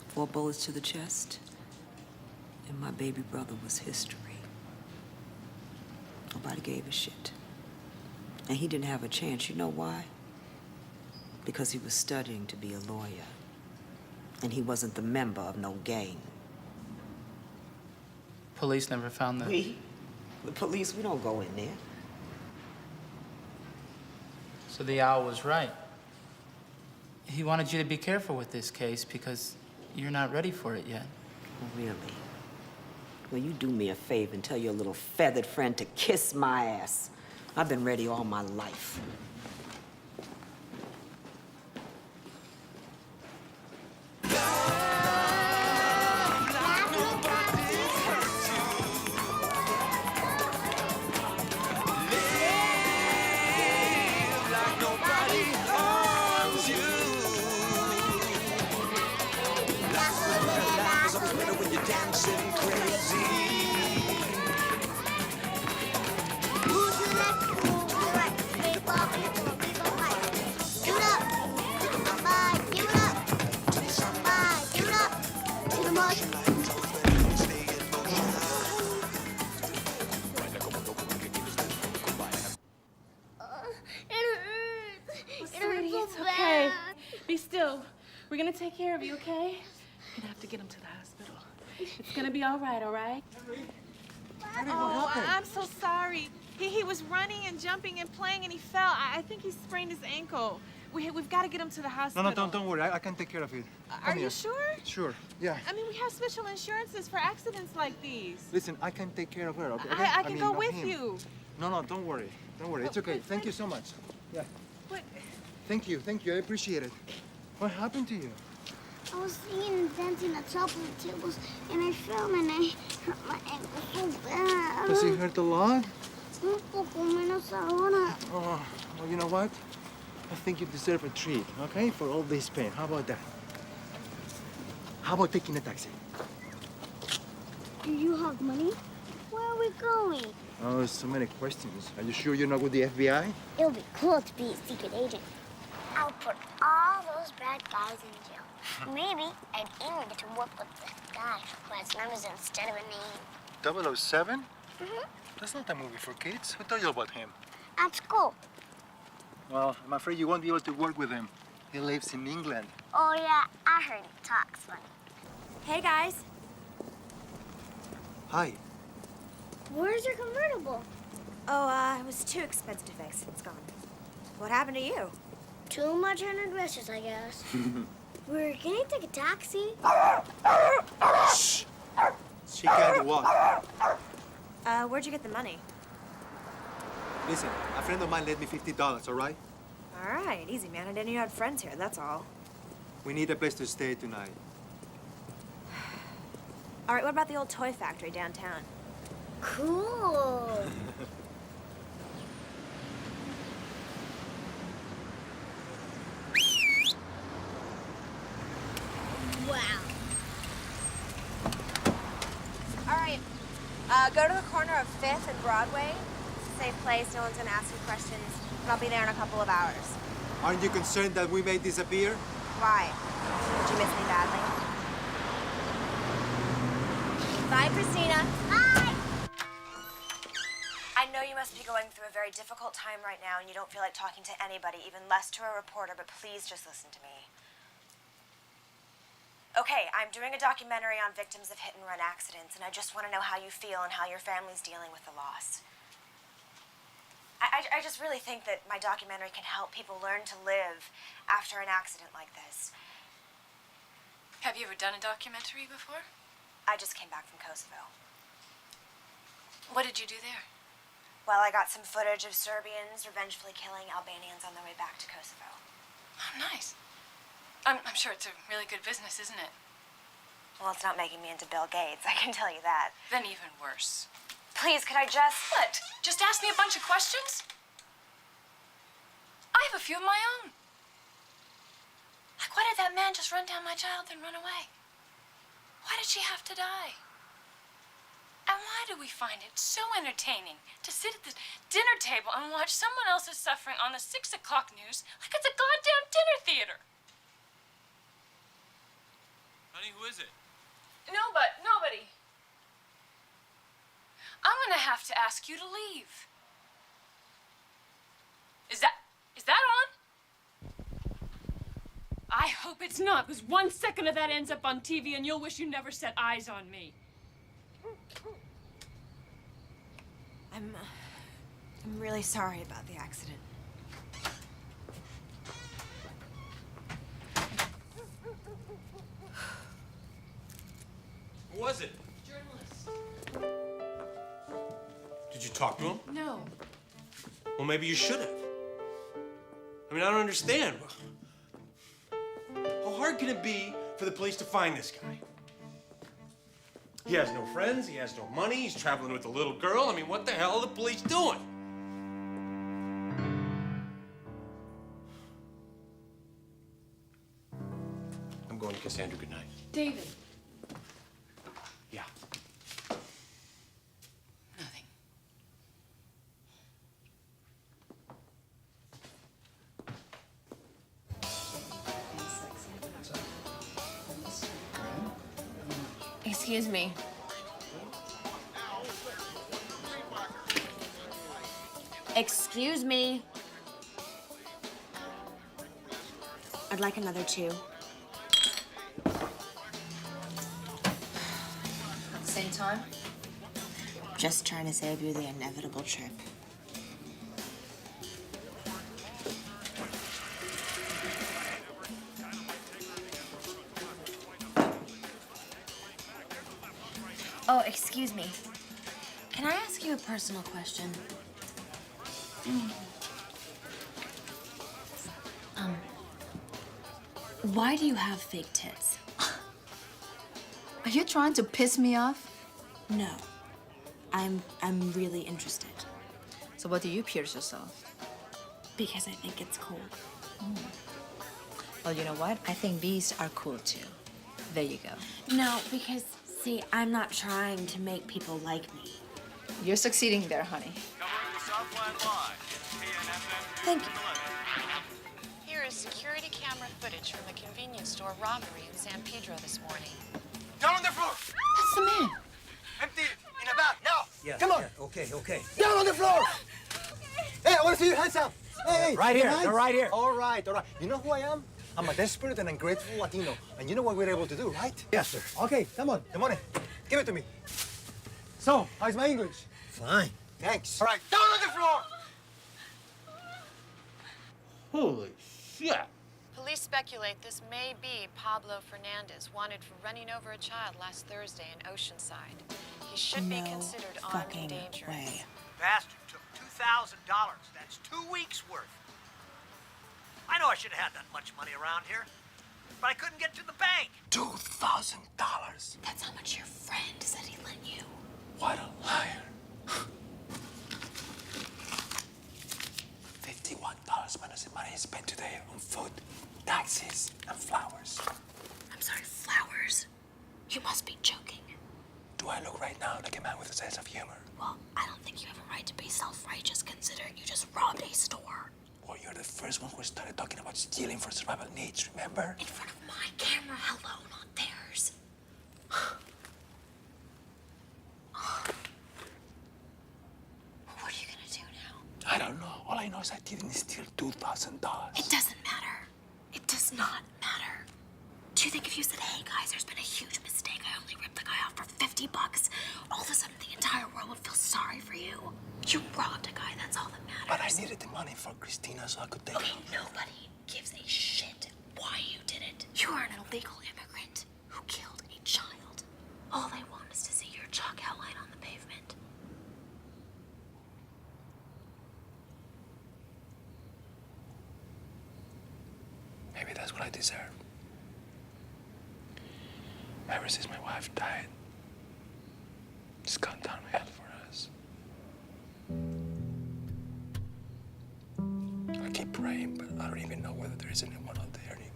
4 bullets to the chest. And my baby brother was history. Nobody gave a shit. And he didn't have a chance. You know why? Because he was studying to be a lawyer. And he wasn't the member of no gang. Police never found the... We? The police, we don't go in there. So the owl was right. He wanted you to be careful with this case because you're not ready for it yet. Really? Well, you do me a favor and tell your little feathered friend to kiss my ass. I've been ready all my life. Be still. We're gonna take care of you, okay? We're gonna have to get him to the hospital. It's gonna be all right, all right? Oh, I'm so sorry. He was running and jumping and playing and he fell. I think he sprained his ankle. We've got to get him to the hospital. No, don't worry. I can take care of it. Are you sure? Sure, yeah. I mean, we have special insurances for accidents like these. Listen, I can take care of her, okay? I can mean, go not with him. you. No, don't worry. Don't worry. It's okay. Thank you so much. Yeah. What? Thank you. I appreciate it. What happened to you? I was singing and dancing at top of the tables, and I fell and I hurt my ankle so bad. Does it hurt a lot? Un poco menos ahora. Oh, well, you know what? I think you deserve a treat, okay? For all this pain. How about that? How about taking a taxi? Do you have money? Where are we going? Oh, so many questions. Are you sure you're not with the FBI? It'll be cool to be a secret agent. I'll put all those bad guys in jail. Maybe I'd even get to work with the guy who has numbers instead of a name. 007? Mm-hmm. That's not a movie for kids. Who told you about him? At school. Well, I'm afraid you won't be able to work with him. He lives in England. Oh, yeah, I heard he talks funny. Hey, guys. Hi. Where's your convertible? Oh, it was too expensive to fix. It's gone. What happened to you? Too much hundred wishes, I guess. We're gonna take a taxi. Shh. She can't walk. Where'd you get the money? Listen, a friend of mine lent me $50, all right? All right, easy, man. I didn't know you had friends here, that's all. We need a place to stay tonight. All right, what about the old toy factory downtown? Cool. Wow. All right, go to the corner of 5th and Broadway. It's a safe place, no one's gonna ask you questions. And I'll be there in a couple of hours. Aren't you concerned that we may disappear? Why? Did you miss me badly? Bye, Christina. Bye. I know you must be going through a very difficult time right now and you don't feel like talking to anybody, even less to a reporter, but please just listen to me. Okay, I'm doing a documentary on victims of hit-and-run accidents, and I just want to know how you feel and how your family's dealing with the loss. I just really think that my documentary can help people learn to live after an accident like this. Have you ever done a documentary before? I just came back from Kosovo. What did you do there? Well, I got some footage of Serbians revengefully killing Albanians on their way back to Kosovo. Oh, nice. I'm sure it's a really good business, isn't it? Well, it's not making me into Bill Gates, I can tell you that. Then even worse. Please, could I just... What? Just ask me a bunch of questions? I have a few of my own. Like, why did that man just run down my child and run away? Why did she have to die? And why do we find it so entertaining to sit at the dinner table and watch someone else's suffering on the 6 o'clock news like it's a goddamn dinner theater? Honey, who is it? Nobody. I'm gonna have to ask you to leave. Is that on? I hope it's not, because 1 second of that ends up on TV and you'll wish you never set eyes on me. I'm really sorry about the accident. Who was it? Journalist. Did you talk to him? No. Well, maybe you should have. I mean, I don't understand. How hard can it be for the police to find this guy? He has no friends, he has no money, he's traveling with a little girl. I mean, what the hell are the police doing? I'm going to kiss Andrew goodnight. David. Yeah. Nothing. Excuse me. Excuse me. I'd like another 2. At the same time? Just trying to save you the inevitable trip. Oh, excuse me. Can I ask you a personal question? Why do you have fake tits? Are you trying to piss me off? No. I'm really interested. So what do you pierce yourself? Because I think it's cool. Well, you know what? I think bees are cool too. There you go. No, because, see, I'm not trying to make people like me. You're succeeding there, honey. Thank you. Here is security camera footage from a convenience store robbery in San Pedro this morning. Down on the floor! That's the man. Empty in the back, now! Yeah, Come on! yeah, okay, okay. Down on the floor! Hey, I want to see your hands up! Hey, Right here, hands. they're right here. All right, all right. You know who I am? I'm a desperate and ungrateful Latino. And you know what we're able to do, right? Yes, sir. Okay, come on, the money. Give it to me. So, how's my English? Fine. Thanks. All right, down on the floor! Holy shit. Police speculate this may be Pablo Fernandez, wanted for running over a child last Thursday in Oceanside. He should be considered armed and dangerous. Bastard took $2,000. That's 2 weeks' worth. I know I should have had that much money around here, but I couldn't get to the bank. $2,000. That's how much your friend said he lent you. What a liar. $51 minus the money spent today on food, taxis, and flowers. I'm sorry, flowers? You must be joking. Do I look right now like a man with a sense of humor? Well, I don't think you have a right to be self-righteous considering you just robbed a store. Well, you're the first one who started talking about stealing for survival needs, remember? In front of my camera, hello, not theirs. What are you gonna do now? I don't know. All I know is I didn't steal $2,000. It doesn't matter. It does not matter. Do you think if you said, hey guys, there's been a huge mistake, I only ripped the guy off for $50, all of a sudden the entire world would feel sorry for you? You robbed a guy, that's all that matters. But I needed the money for Christina so I could take Okay, nobody gives a shit why you did it. You are an illegal immigrant who killed a child. All they want is to see your chalk outline on the pavement. Maybe that's what I deserve. Ever since my wife died, it's gone downhill for us. I keep praying, but I don't even know whether there is anyone out there anymore.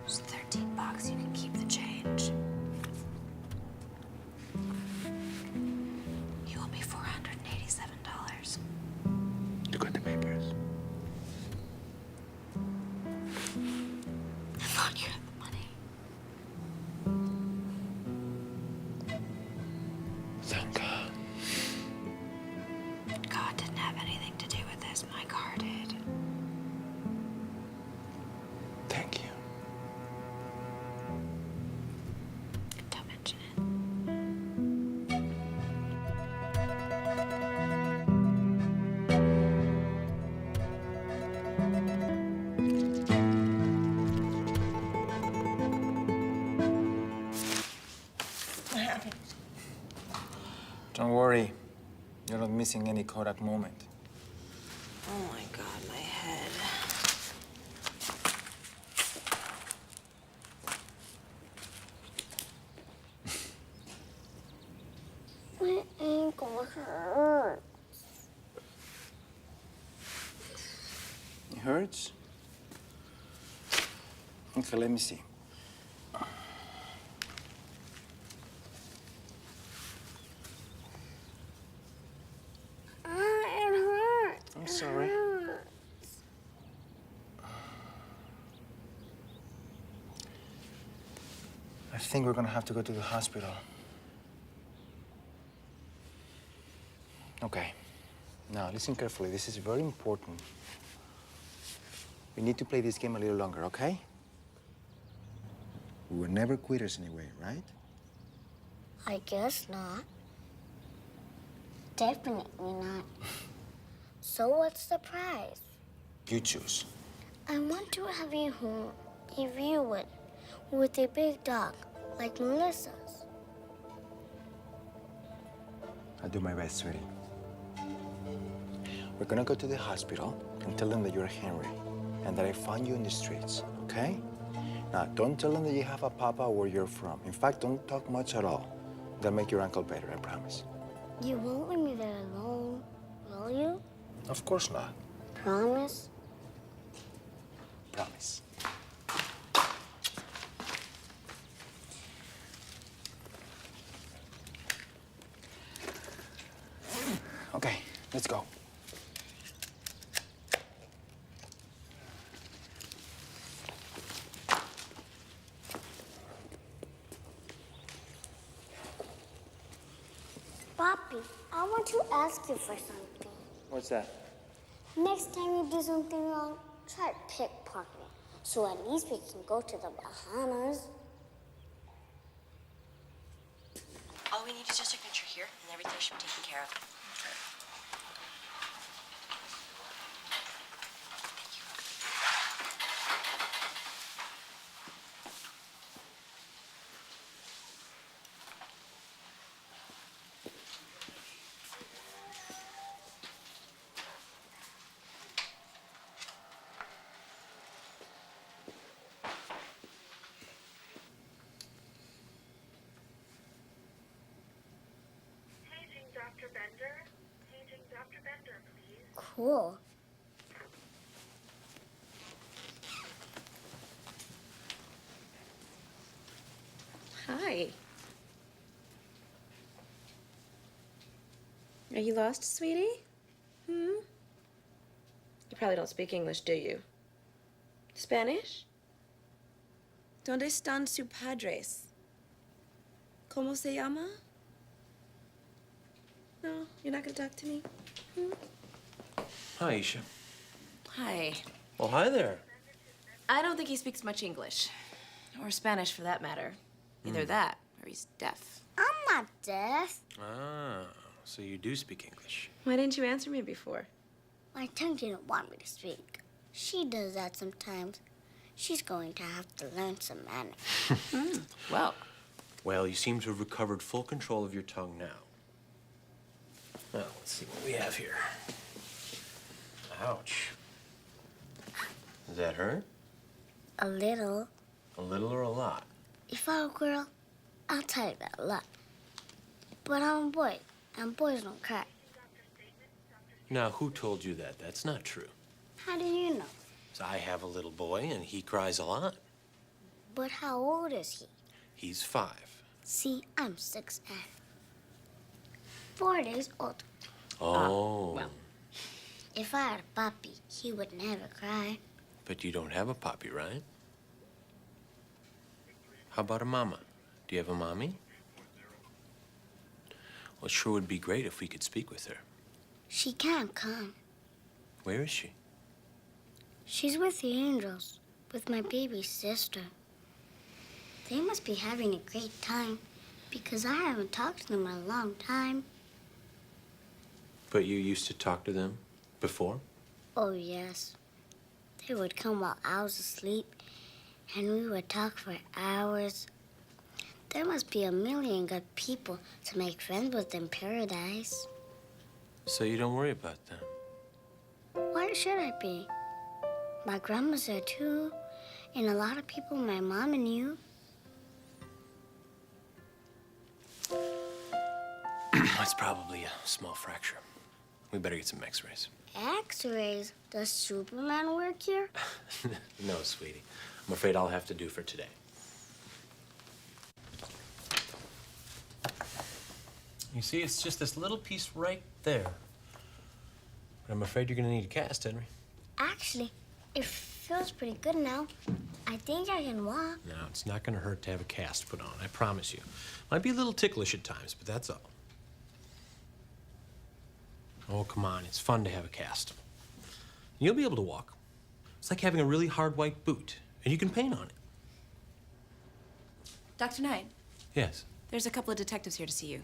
There's $13, you can keep the change. You owe me $487. You got the papers? I thought you had the money. Thank God. God didn't have anything to do with this. My car did. Thank you. Don't mention it. What happened? Don't worry. You're not missing any Kodak moment. Oh my God, my head. My ankle hurts. It hurts? Okay, let me see. It hurts. I'm sorry. I think we're gonna have to go to the hospital. Okay. Now, listen carefully. This is very important. We need to play this game a little longer, okay? We were never quitters anyway, right? I guess not. Definitely not. So what's the prize? You choose. I want to have a home, a view with a big dog, like Melissa's. I'll do my best, sweetie. We're gonna go to the hospital and tell them that you're Henry and that I found you in the streets, okay? Now, don't tell them that you have a papa or where you're from. In fact, don't talk much at all. They'll make your uncle better, I promise. You won't leave me there alone, will you? Of course not. Promise? Promise. Okay, let's go. Papi, I want to ask you for something. What's that? Next time you do something wrong, try pickpocketing. So at least we can go to the Bahamas. All we need is your signature here, and everything should be taken care of. Dr. Bender? Paging Dr. Bender, please. Cool. Hi. Are you lost, sweetie? You probably don't speak English, do you? Spanish? ¿Dónde están sus padres? ¿Cómo se llama? No, you're not gonna talk to me? Hi, Isha. Hi. Well, hi there. I don't think he speaks much English. Or Spanish, for that matter. Either that, or he's deaf. I'm not deaf. Ah, so you do speak English. Why didn't you answer me before? My tongue didn't want me to speak. She does that sometimes. She's going to have to learn some manners. Well. Well, you seem to have recovered full control of your tongue now. Well, let's see what we have here. Ouch. Does that hurt? A little. A little or a lot? If I were a girl, I'll tell you that a lot. But I'm a boy, and boys don't cry. Now, who told you that? That's not true. How do you know? So I have a little boy, and he cries a lot. But how old is he? He's 5. See, I'm 6 and 4 days old. Oh. Well. If I had a puppy, he would never cry. But you don't have a puppy, right? How about a mama? Do you have a mommy? Well, it sure would be great if we could speak with her. She can't come. Where is she? She's with the angels, with my baby sister. They must be having a great time, because I haven't talked to them in a long time. But you used to talk to them before? Oh, yes. They would come while I was asleep, and we would talk for hours. There must be a million good people to make friends with in paradise. So you don't worry about them? Why should I be? My grandma's there, too, and a lot of people my mama knew. It's probably a small fracture. We better get some x-rays. X-rays? Does Superman work here? No, sweetie. I'm afraid I'll have to do for today. You see, it's just this little piece right there. But I'm afraid you're gonna need a cast, Henry. Actually, it feels pretty good now. I think I can walk. No, it's not gonna hurt to have a cast put on, I promise you. Might be a little ticklish at times, but that's all. Oh, come on, it's fun to have a cast. You'll be able to walk. It's like having a really hard white boot, and you can paint on it. Dr. Knight, Yes. there's a couple of detectives here to see you.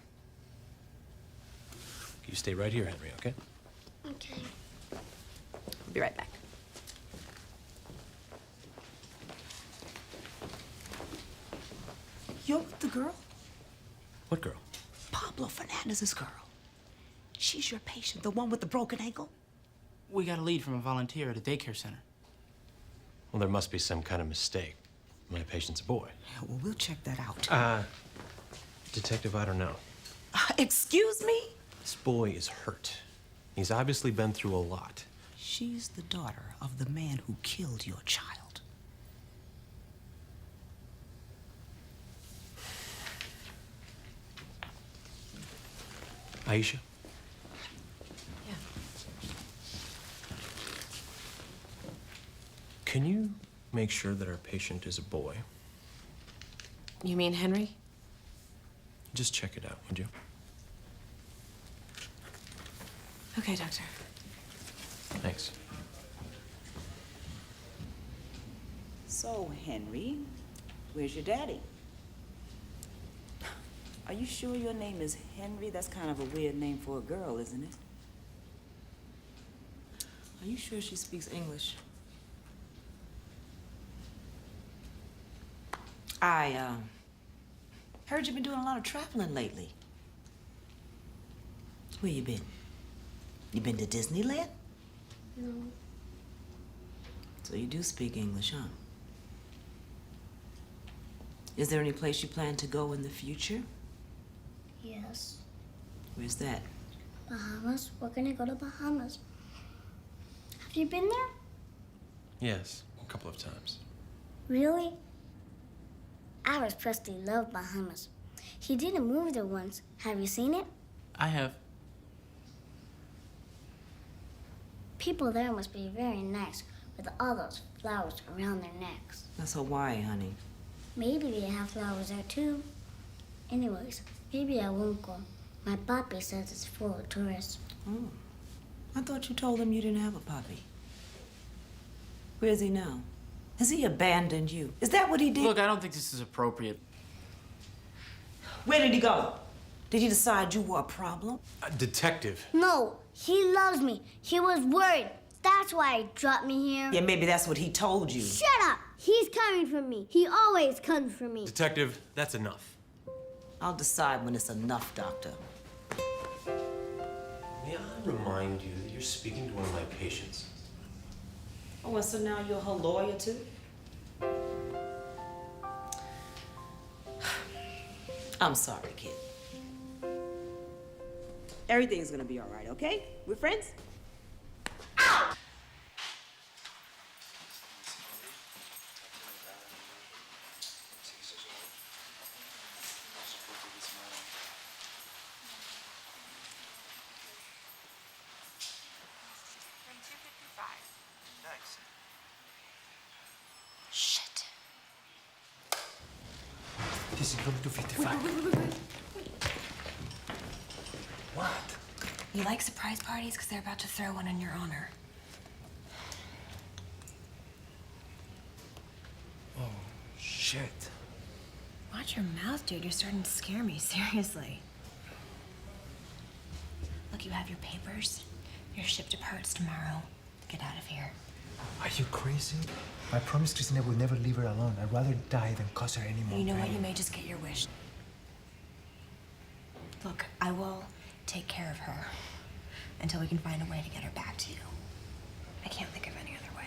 You stay right here, Henry, okay? Okay. I'll be right back. You're with the girl? What girl? Pablo Fernandez's girl. She's your patient, the one with the broken ankle? We got a lead from a volunteer at a daycare center. Well, there must be some kind of mistake. My patient's a boy. Yeah, well, we'll check that out. Detective, I don't know. Excuse me? This boy is hurt. He's obviously been through a lot. She's the daughter of the man who killed your child. Aisha? Yeah. Can you make sure that our patient is a boy? You mean Henry? Just check it out, would you? Okay, doctor. Thanks. So, Henry, where's your daddy? Are you sure your name is Henry? That's kind of a weird name for a girl, isn't it? Are you sure she speaks English? I heard you've been doing a lot of traveling lately. Where you been? You been to Disneyland? No. So you do speak English, huh? Is there any place you plan to go in the future? Yes. Where's that? Bahamas. We're gonna go to Bahamas. Have you been there? Yes, a couple of times. Really? Elvis Presley loved Bahamas. He did a movie there once. Have you seen it? I have. People there must be very nice with all those flowers around their necks. That's Hawaii, honey. Maybe they have flowers there too. Anyways, maybe I won't go. My papi says it's full of tourists. Oh. I thought you told him you didn't have a puppy. Where is he now? Has he abandoned you? Is that what he did? Look, I don't think this is appropriate. Where did he go? Did he decide you were a problem? Detective. No, he loves me. He was worried. That's why he dropped me here. Yeah, maybe that's what he told you. Shut up! He's coming for me. He always comes for me. Detective, that's enough. I'll decide when it's enough, Doctor. May I remind you that you're speaking to one of my patients? Oh, and so now you're her lawyer, too? I'm sorry, kid. Everything's gonna be all right, okay? We're friends? Ow! Shit. This is going to 55. What? You like surprise parties because they're about to throw one in your honor. Oh, shit. Watch your mouth, dude. You're starting to scare me, seriously. Look, you have your papers. Your ship departs tomorrow. Get out of here. Are you crazy? I promised Christina will never leave her alone. I'd rather die than cause her any more You know what? pain. You may just get your wish. Look, I will take care of her until we can find a way to get her back to you. I can't think of any other way.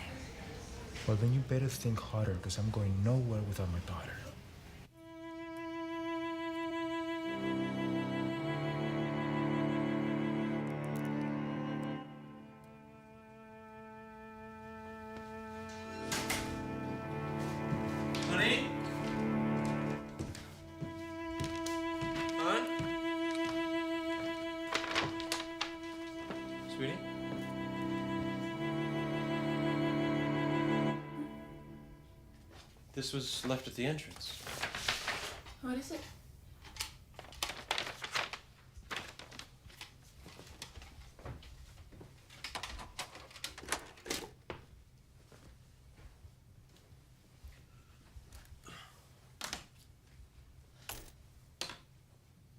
Well, then you better think harder, because I'm going nowhere without my daughter. Honey? Hon? Sweetie? This was left at the entrance. What is it?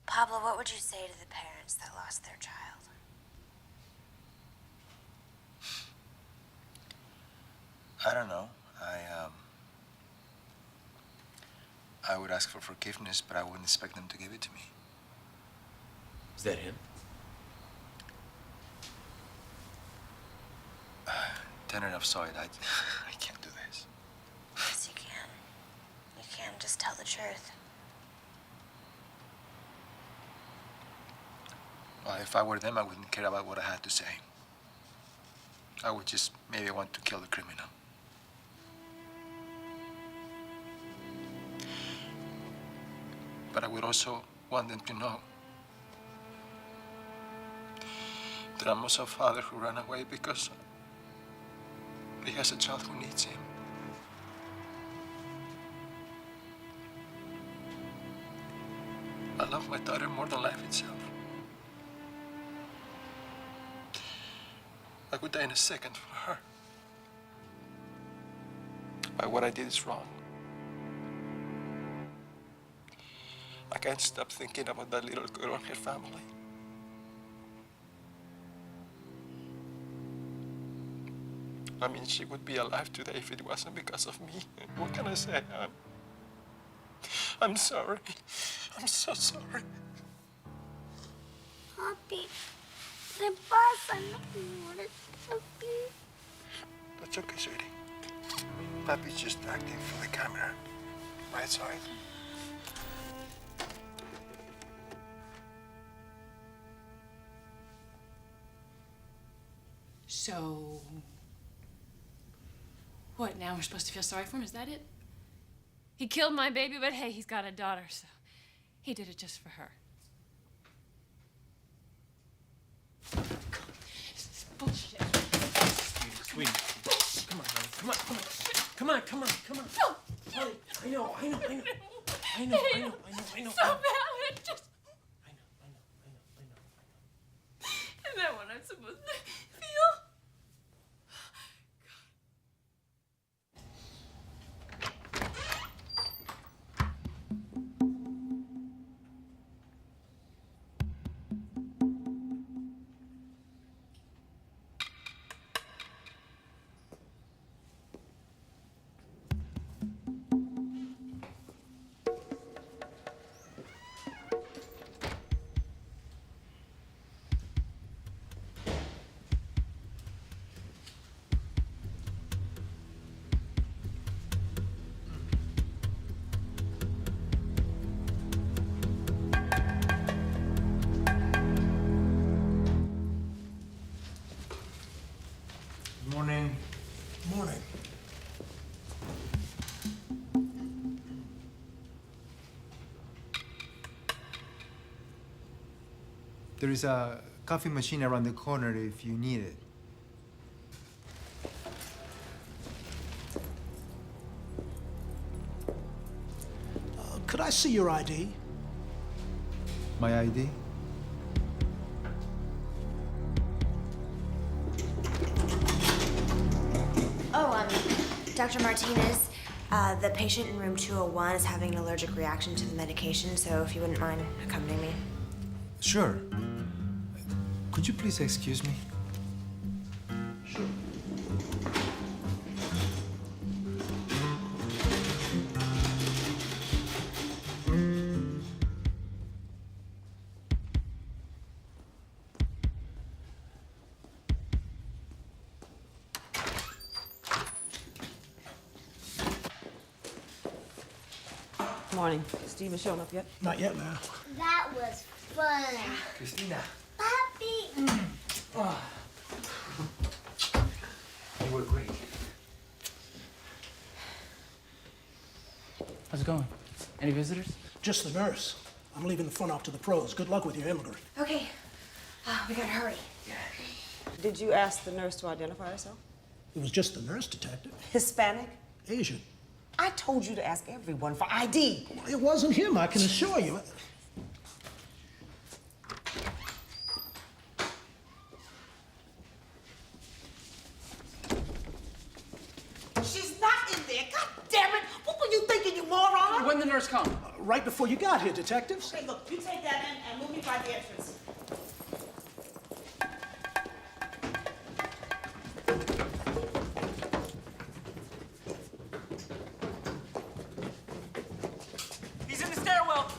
Pablo, what would you say to the parents that lost their child? I don't know. I would ask for forgiveness, but I wouldn't expect them to give it to me. Is that him? Tenor saw it. I can't do this. Yes, you can. You can. Just tell the truth. Well, if I were them, I wouldn't care about what I had to say. I would just maybe want to kill the criminal. But I would also want them to know that I'm also a father who ran away because he has a child who needs him. I love my daughter more than life itself. I would die in a second for her. But what I did is wrong. I can't stop thinking about that little girl and her family. I mean, she would be alive today if it wasn't because of me. What can I say? I'm sorry. I'm so sorry. Papi, ¿qué pasa? No llores, papi. That's okay, sweetie. Papi's just acting for the camera. Right side. So, what, now we're supposed to feel sorry for him? Is that it? He killed my baby, but hey, he's got a daughter, so he did it just for her. This is bullshit. Sweetie, come on, honey. Come on, come on. Come on, come on, come on. Honey, I know. So bad, just... I know. Is that what I'm supposed to feel? Morning. Morning. There is a coffee machine around the corner if you need it. Could I see your ID? My ID? Dr. Martinez, the patient in room 201 is having an allergic reaction to the medication, so if you wouldn't mind accompanying me. Sure. Could you please excuse me? Sure. Morning. Steve has shown up yet? Not yet, ma'am. That was fun. Christina. Papi. You were great. How's it going? Any visitors? Just the nurse. I'm leaving the fun off to the pros. Good luck with your immigrant. Okay, we gotta hurry. Did you ask the nurse to identify herself? It was just the nurse, detective. Hispanic? Asian. I told you to ask everyone for ID. It wasn't him, I can assure you. She's not in there. God damn it! What were you thinking, you moron? When the nurse come? Right before you got here, detectives. Okay, look, you take that in and move me by the entrance. He's in the stairwell.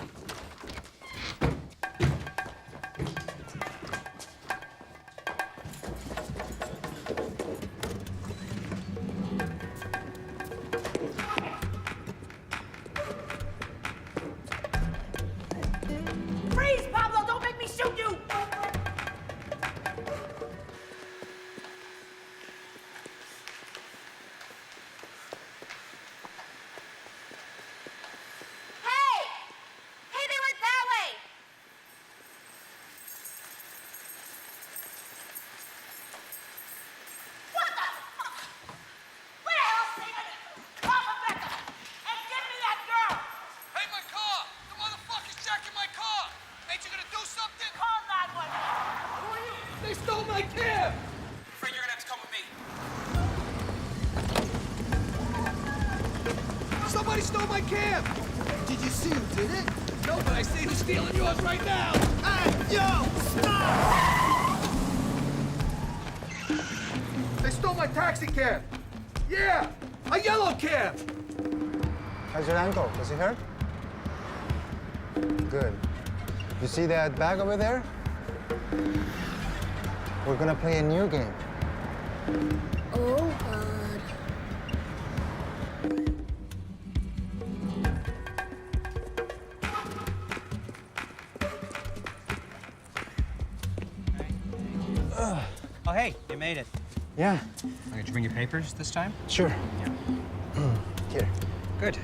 Freeze, Pablo! Don't make me shoot you! Somebody stole my cab! Did you see who did it? No, but I see who's stealing yours right now! Hey, yo! Stop! They stole my taxi cab! Yeah! A yellow cab! How's your ankle? Does it hurt? Good. You see that bag over there? We're gonna play a new game. Oh, God. Oh, hey, you made it. Yeah. Did you bring your papers this time? Sure. Yeah. Here. Good.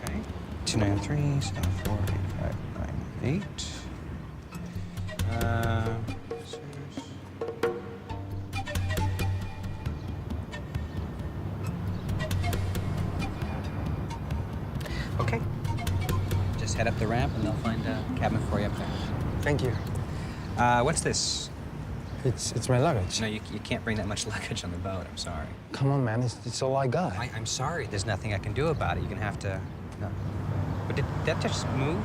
Okay. 293, 74, 85, 98. Okay. Just head up the ramp and they'll find a cabin for you up there. Thank you. What's this? It's my luggage. No, you can't bring that much luggage on the boat. I'm sorry. Come on, man. It's all I got. I'm sorry. There's nothing I can do about it. You're gonna have to. No. But did that just move?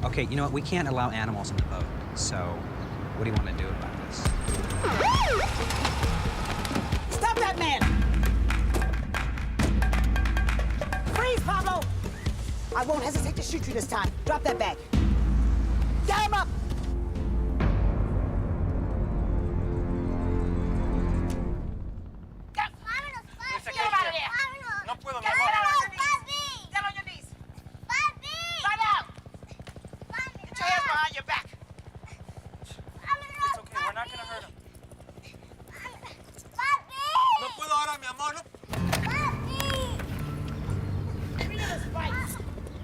Okay, you know what? We can't allow animals in the boat. So, what do you want to do about this? Stop that man! Freeze, Pablo! I won't hesitate to shoot you this time. Drop that bag. Tie him up!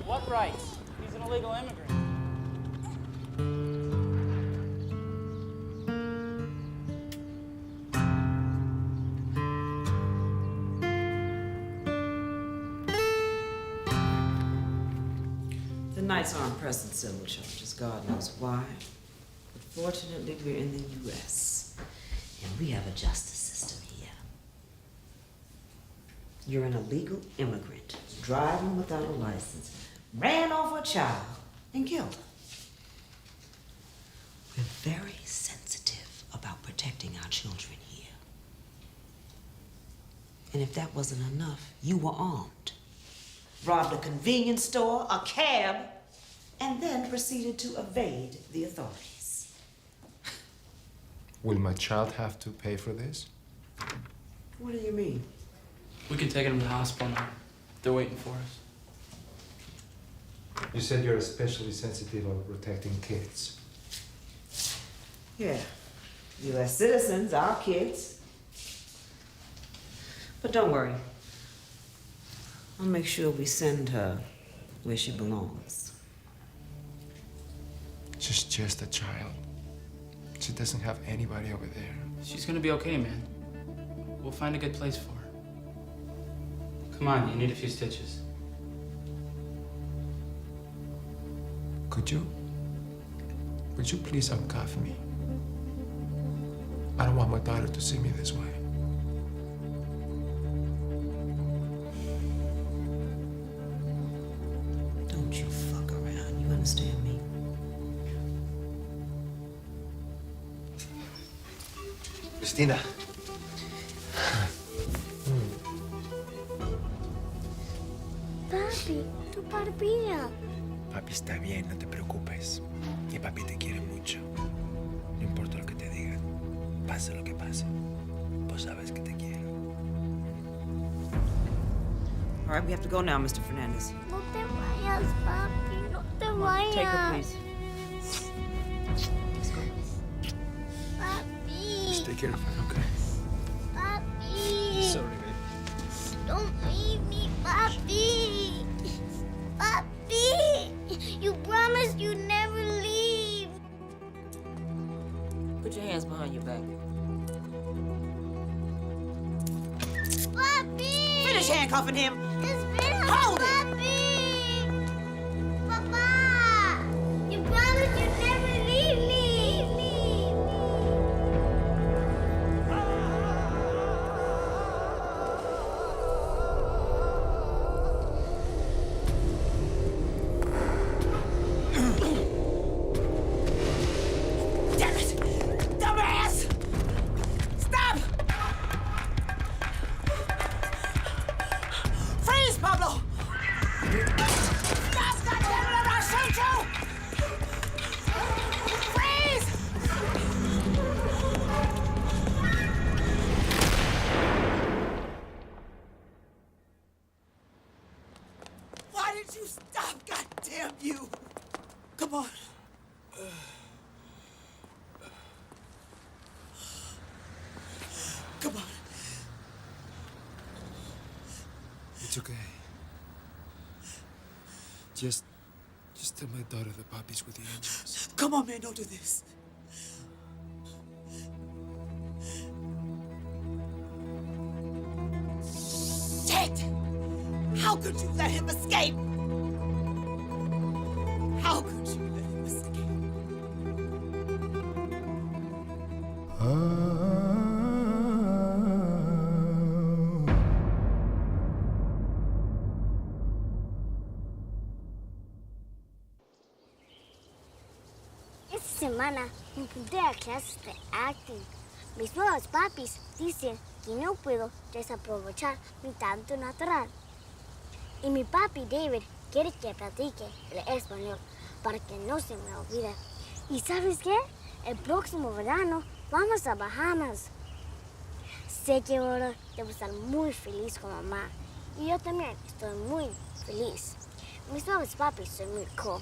What rights? He's an illegal immigrant. The Knights aren't pressing civil charges, God knows why. But fortunately, we're in the U.S., and we have a justice system here. You're an illegal immigrant, driving without a license, ran over a child, and killed her. We're very sensitive about protecting our children here. And if that wasn't enough, you were armed. Robbed a convenience store, a cab, and then proceeded to evade the authorities. Will my child have to pay for this? What do you mean? We can take him to the hospital now. They're waiting for us. You said you're especially sensitive about protecting kids. Yeah. U.S. citizens, our kids. But don't worry. I'll make sure we send her where she belongs. She's just a child. She doesn't have anybody over there. She's gonna be okay, man. We'll find a good place for her. Come on, you need a few stitches. Would you please uncuff me? I don't want my daughter to see me this way. Don't you fuck around, you understand me? Cristina. Papi, tu barbilla. Papi está bien, no te preocupes. Y papi te quiere mucho. No importa lo que te digan. Pase lo que pase. Vos sabes que te quiero. All right, we have to go now, Mr. Fernandez. No te vayas, papi. No te vayas. Take her, please. Papi. Just take care of her, okay? Papi. Sorry, babe. Don't leave me, papi. Papi. You promised you'd never leave. Put your hands behind your back. Papi. Finish handcuffing him. It's been Hold it. Papi. Papa. You promised you'd never leave me. It's okay. Just tell my daughter the Papi's with the angels. Come on, man, don't do this. Shit! How could you let him escape? How could you let him escape? Esta semana me apunté a clases de acting. Mis nuevos papis dicen que no puedo desaprovechar mi talento natural. Y mi papi David quiere que practique el español para que no se me olvide. ¿Y sabes qué? El próximo verano vamos a Bahamas. Sé que ahora debo estar muy feliz con mamá. Y yo también estoy muy feliz. Mis nuevos papis son muy cool.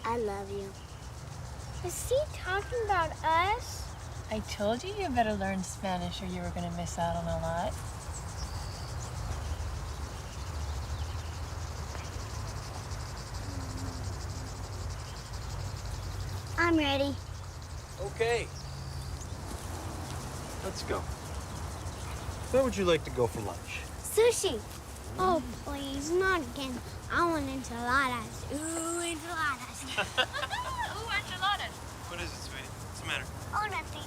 I love you. Is he talking about us? I told you you better learn Spanish or you were going to miss out on a lot. I'm ready. Okay. Let's go. Where would you like to go for lunch? Sushi. Oh, please, not again. I want enchiladas. Ooh, enchiladas. Ooh, enchiladas. What is it, sweetie? What's the matter? Oh, nothing.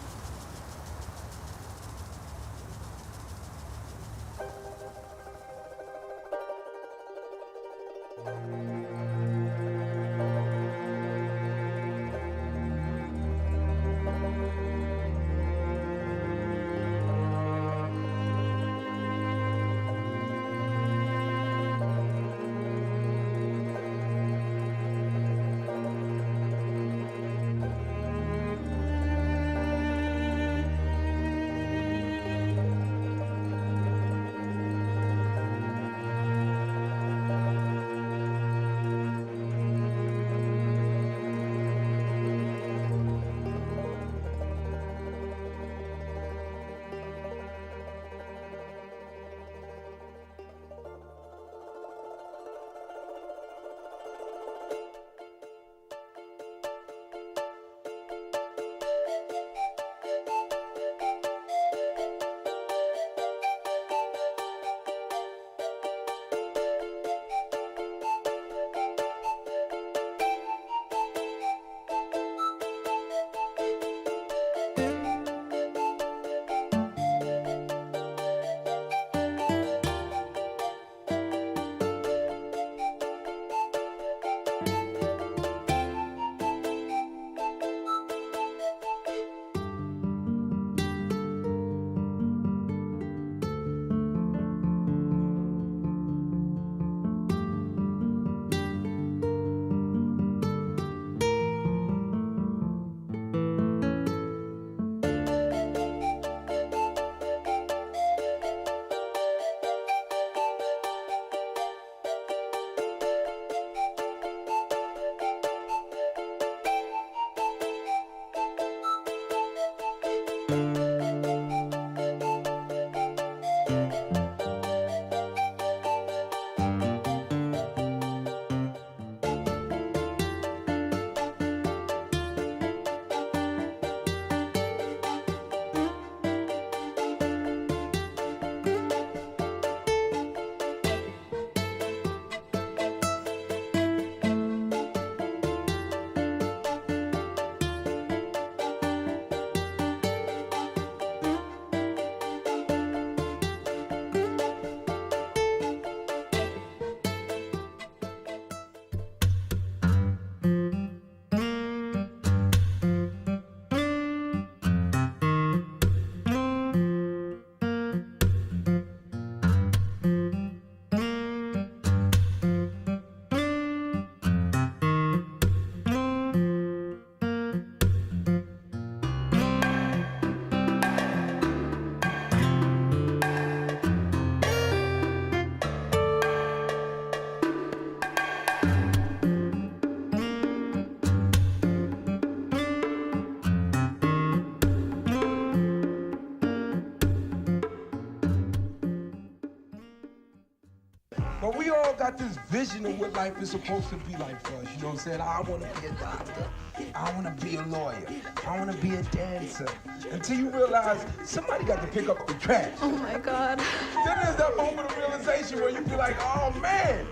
But we all got this vision of what life is supposed to be like for us. You know what I'm saying? I want to be a doctor. I want to be a lawyer. I want to be a dancer. Until you realize somebody got to pick up the trash. Oh my God. Then there's that moment of realization where you be like, oh man,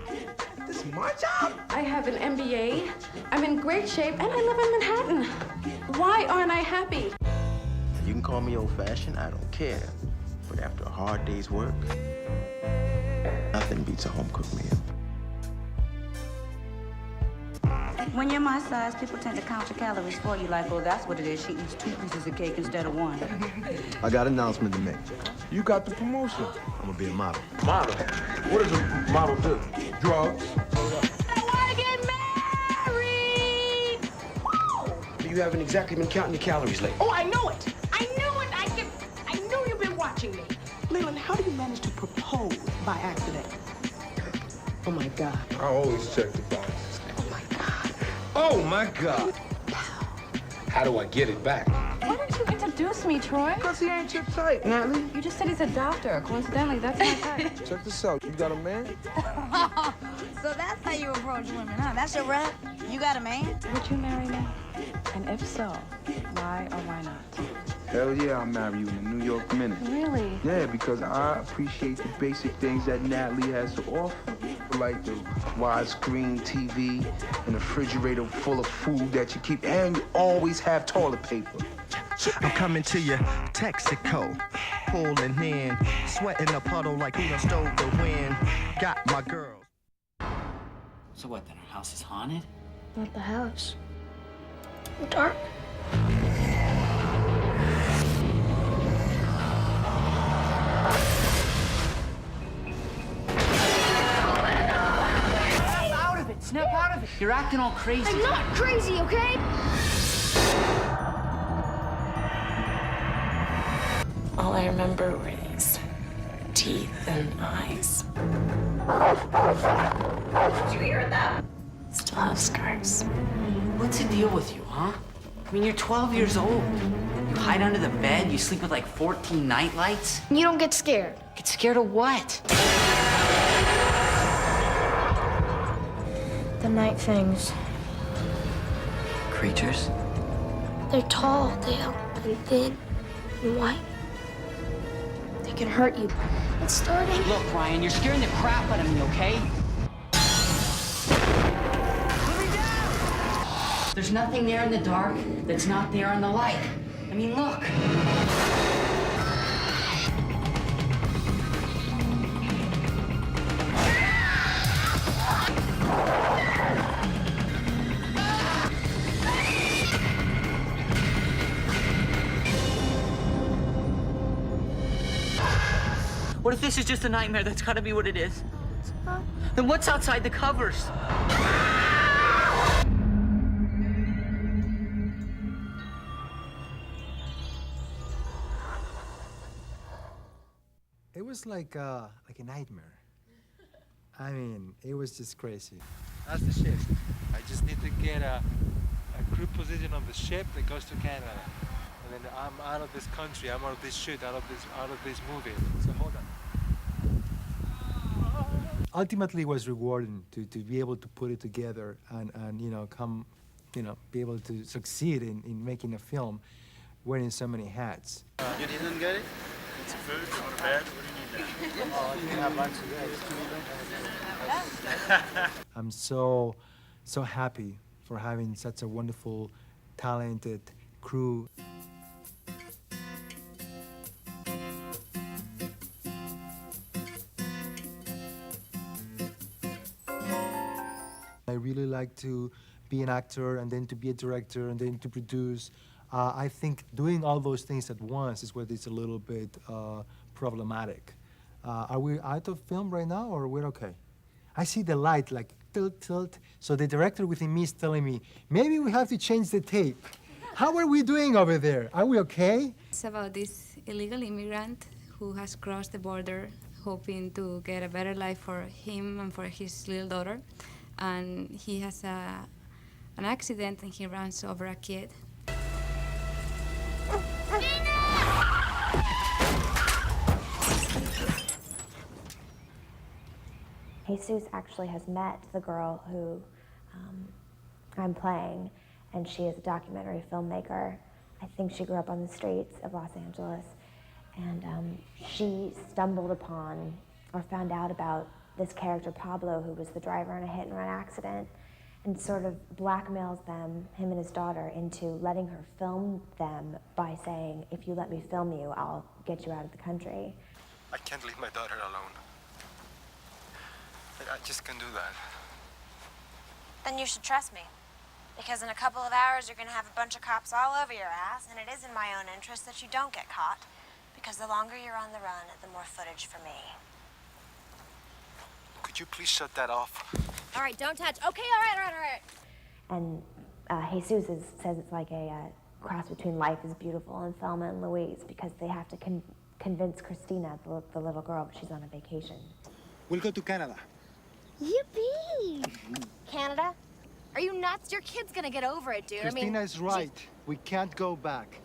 this is my job. I have an MBA. I'm in great shape, and I live in Manhattan. Why aren't I happy? You can call me old-fashioned, I don't care. But after a hard day's work, nothing beats a home-cooked meal. When you're my size, people tend to count your calories for you like, oh, that's what it is. She eats 2 pieces of cake instead of 1. I got an announcement to make. You got the promotion. I'm gonna be a model. Model? What does a model do? Drugs? You haven't exactly been counting your calories lately. Oh, I know it. I knew it. I knew you've been watching me. Leland, how do you manage to propose by accident? Oh my God. I always check the boxes. Oh my God. How do I get it back? Why don't you introduce me, Troy? Because he ain't your type, Natalie. You just said he's a doctor. Coincidentally, that's my type. Check this out. You got a man? So that's how you approach women, huh? That's your rap? You got a man? Would you marry me? And if so, why or why not? Hell yeah, I'll marry you in a New York minute. Really? Yeah, because I appreciate the basic things that Natalie has to offer. Like the widescreen TV, and a refrigerator full of food that you keep, and you always have toilet paper. I'm coming to you, Texaco, pulling in, sweating a puddle like who done stole the wind. Got my girls. So what, then our house is haunted? Not the house. Dark. Snap out of it. You're acting all crazy. I'm not crazy, okay? All I remember were these teeth and eyes. Did you hear that? Still have scars. What's the deal with you, huh? I mean, you're 12 years old. You hide under the bed, you sleep with like 14 nightlights. You don't get scared. Get scared of what? The night things. Creatures? They're tall, and thin, and white. They can hurt you. It's starting. Look, Ryan, you're scaring the crap out of me, okay? There's nothing there in the dark that's not there in the light. I mean, look. What if this is just a nightmare? That's gotta be what it is. Then what's outside the covers? It was like a nightmare. I mean, it was just crazy. That's the ship. I just need to get a crew position on the ship that goes to Canada. And then I'm out of this country, I'm out of this shit, out of this movie. So hold on. Ultimately, it was rewarding to be able to put it together and be able to succeed in making a film wearing so many hats. You didn't get it? It's food or bed? What do you need now? Oh, you can have lunch today. I'm so happy for having such a wonderful, talented crew. I really like to be an actor and then to be a director and then to produce. I think doing all those things at once is what is a little bit problematic. Are we out of film right now or we're okay? I see the light like tilt. So the director within me is telling me, maybe we have to change the tape. How are we doing over there? Are we okay? It's about this illegal immigrant who has crossed the border hoping to get a better life for him and for his little daughter. And he has an accident and he runs over a kid. Jesus actually has met the girl who I'm playing, and she is a documentary filmmaker. I think she grew up on the streets of Los Angeles, and she stumbled upon or found out about this character, Pablo, who was the driver in a hit-and-run accident, and sort of blackmails them, him and his daughter, into letting her film them by saying, if you let me film you, I'll get you out of the country. I can't leave my daughter alone. I just can't do that. Then you should trust me. Because in a couple of hours, you're gonna have a bunch of cops all over your ass, and it is in my own interest that you don't get caught. Because the longer you're on the run, the more footage for me. Could you please shut that off? All right, don't touch. Okay, all right. And Jesus says it's like a cross between Life is Beautiful and Thelma and Louise, because they have to convince Christina, the little girl, but she's on a vacation. We'll go to Canada. Yippee! Canada? Are you nuts? Your kid's gonna get over it, dude. Christina is right. We can't go back.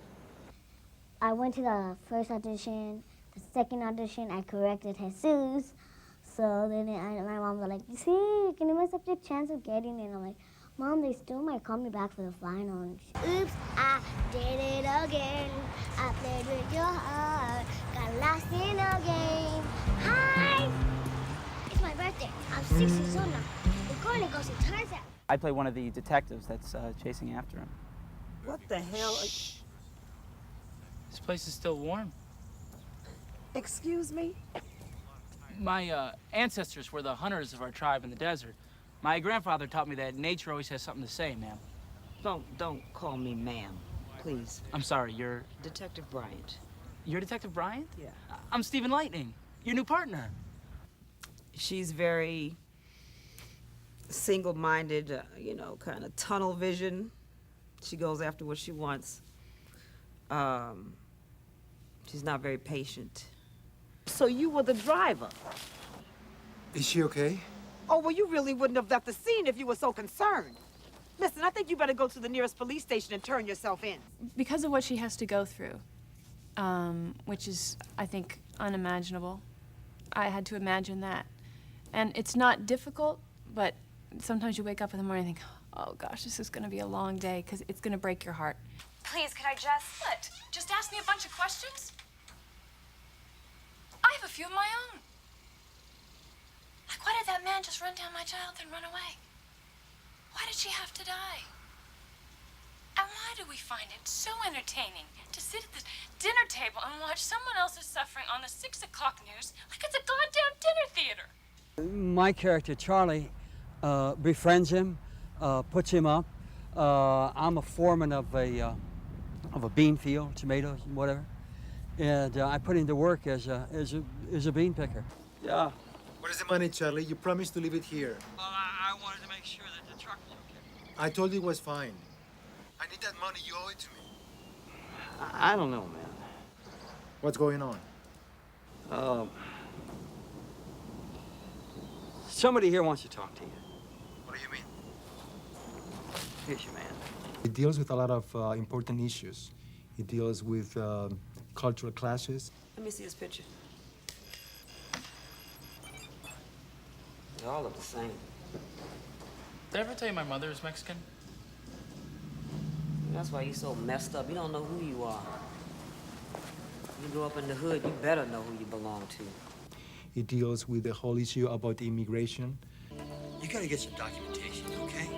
I went to the first audition, the second audition, I corrected Jesus. So then my mom was like, you see, you can mess up your chance of getting it. And I'm like, Mom, they still might call me back for the final. And oops, I did it again. I played with your heart, got lost in a game. Hi! It's my birthday. I'm 6 years old now. We're going to go see Tarzan. I play one of the detectives that's chasing after him. What the hell? This place is still warm. Excuse me? My ancestors were the hunters of our tribe in the desert. My grandfather taught me that nature always has something to say, ma'am. Don't call me ma'am, please. I'm sorry, you're... Detective Bryant. You're Detective Bryant? Yeah. I'm Stephen Lightning, your new partner. She's very single-minded, kind of tunnel vision. She goes after what she wants. She's not very patient. So you were the driver? Is she okay? Oh, well, you really wouldn't have left the scene if you were so concerned. Listen, I think you better go to the nearest police station and turn yourself in. Because of what she has to go through, which is, I think, unimaginable. I had to imagine that. And it's not difficult, but sometimes you wake up in the morning and think, oh gosh, this is gonna be a long day, because it's gonna break your heart. Please, could I just... What? Just ask me a bunch of questions? I have a few of my own. Like, why did that man just run down my child and run away? Why did she have to die? And why do we find it so entertaining to sit at the dinner table and watch someone else's suffering on the 6 o'clock news like it's a goddamn dinner theater? My character, Charlie, befriends him, puts him up. I'm a foreman of a bean field, tomatoes, whatever. And I put him to work as a bean picker. Yeah. Where's the money, Charlie? You promised to leave it here. Well, I wanted to make sure that the truck was okay. I told you it was fine. I need that money. You owe it to me. I don't know, man. What's going on? Somebody here wants to talk to you. What do you mean? Here's your man. It deals with a lot of important issues. It deals with cultural clashes. Let me see his picture. They all look the same. Did I ever tell you my mother is Mexican? That's why you're so messed up. You don't know who you are. You grow up in the hood, you better know who you belong to. It deals with the whole issue about immigration. You gotta get some documentation, okay?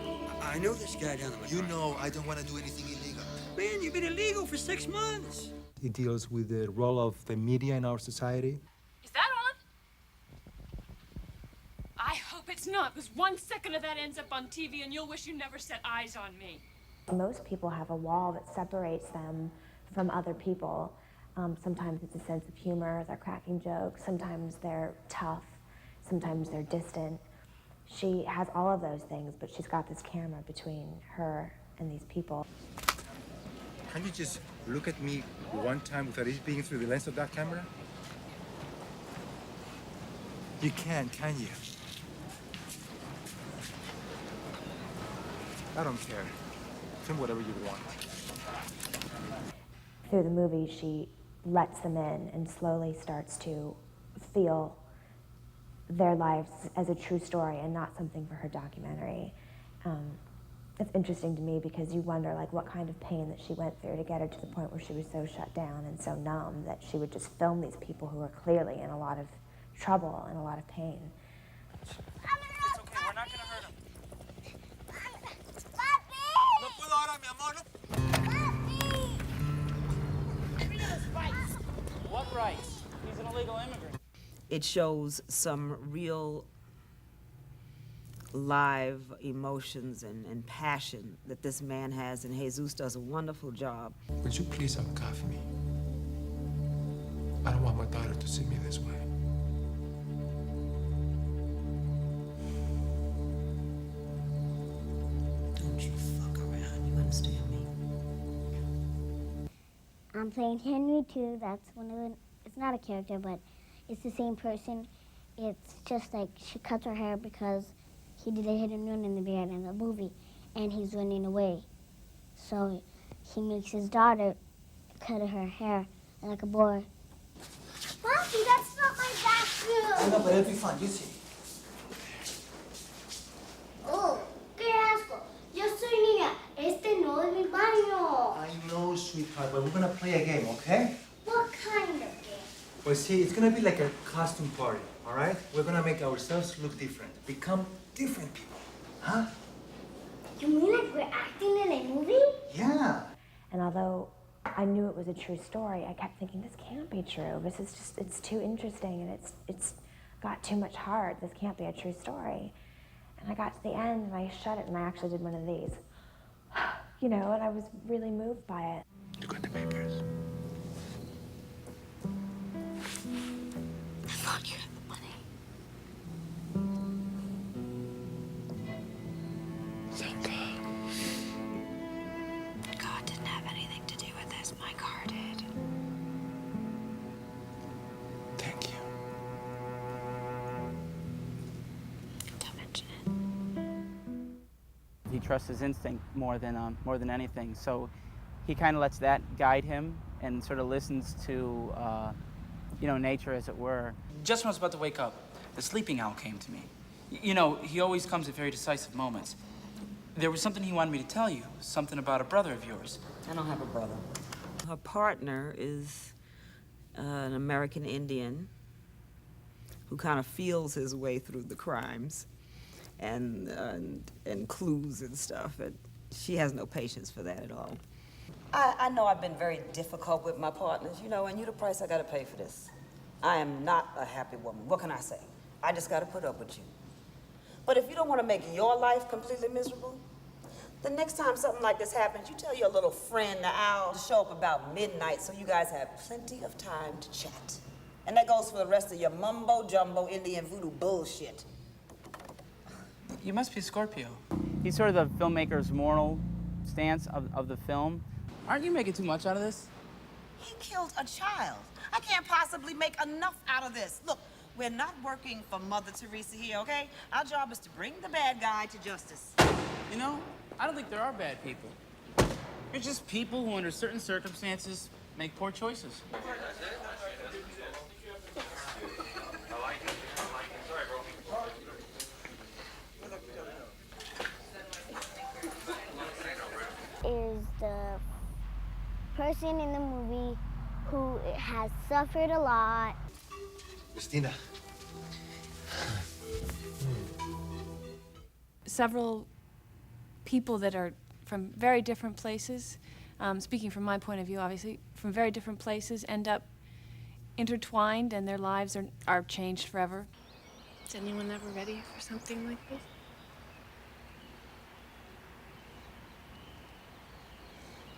I know this guy down the You know I don't want to do anything illegal. Man, you've been illegal for 6 months. It deals with the role of the media in our society. Is that on? I hope it's not, because 1 second of that ends up on TV and you'll wish you never set eyes on me. Most people have a wall that separates them from other people. Sometimes it's a sense of humor, they're cracking jokes, sometimes they're tough, sometimes they're distant. She has all of those things, but she's got this camera between her and these people. Can you just look at me one time without it being through the lens of that camera? You can you? I don't care. Film whatever you want. Through the movie, she lets them in and slowly starts to feel their lives as a true story and not something for her documentary. It's interesting to me because you wonder like what kind of pain that she went through to get her to the point where she was so shut down and so numb that she would just film these people who were clearly in a lot of trouble and a lot of pain. It's okay, we're not gonna hurt him. What rights? He's an illegal immigrant. It shows some real live emotions and passion that this man has, and Jesus does a wonderful job. Would you please uncuff me? I don't want my daughter to see me this way. Don't you fuck around, you understand me? I'm playing Henry too. That's one of the, it's not a character, but it's the same person. It's just like she cuts her hair because he did a hit and run in the bed in the movie, and he's running away. So he makes his daughter cut her hair like a boy. Mommy, that's not my bathroom. No, but it'll be fun. You see. Oh, qué asco. Yo soy niña. Este no es mi baño. I know, sweetheart, but we're gonna play a game, okay? What kind of game? Well, see, it's gonna be like a costume party, all right? We're gonna make ourselves look different, become different people, huh? You mean like we're acting in a movie? Yeah. And although I knew it was a true story, I kept thinking, this can't be true. This is just, it's too interesting and it's got too much heart. This can't be a true story. And I got to the end and I shut it and I actually did one of these. You know, and I was really moved by it. You got the papers. I thought you had the money. Thank God. God didn't have anything to do with this. My car did. Thank you. Don't mention it. He trusts his instinct more than anything. So he kind of lets that guide him and sort of listens to, nature, as it were. Just when I was about to wake up, the sleeping owl came to me. You know, he always comes at very decisive moments. There was something he wanted me to tell you, something about a brother of yours. I don't have a brother. Her partner is an American Indian who kind of feels his way through the crimes and clues and stuff. And she has no patience for that at all. I know I've been very difficult with my partners, and you're the price I gotta pay for this. I am not a happy woman. What can I say? I just gotta put up with you. But if you don't want to make your life completely miserable, the next time something like this happens, you tell your little friend, the owl, to show up about midnight so you guys have plenty of time to chat. And that goes for the rest of your mumbo-jumbo Indian voodoo bullshit. You must be Scorpio. He's sort of the filmmaker's moral stance of the film. Aren't you making too much out of this? He killed a child. I can't possibly make enough out of this. Look, we're not working for Mother Teresa here, okay? Our job is to bring the bad guy to justice. You know, I don't think there are bad people. They're just people who, under certain circumstances, make poor choices. Is the person in the movie who has suffered a lot. Christina. Several people that are from very different places, speaking from my point of view, obviously, from very different places, end up intertwined and their lives are changed forever. Is anyone ever ready for something like this?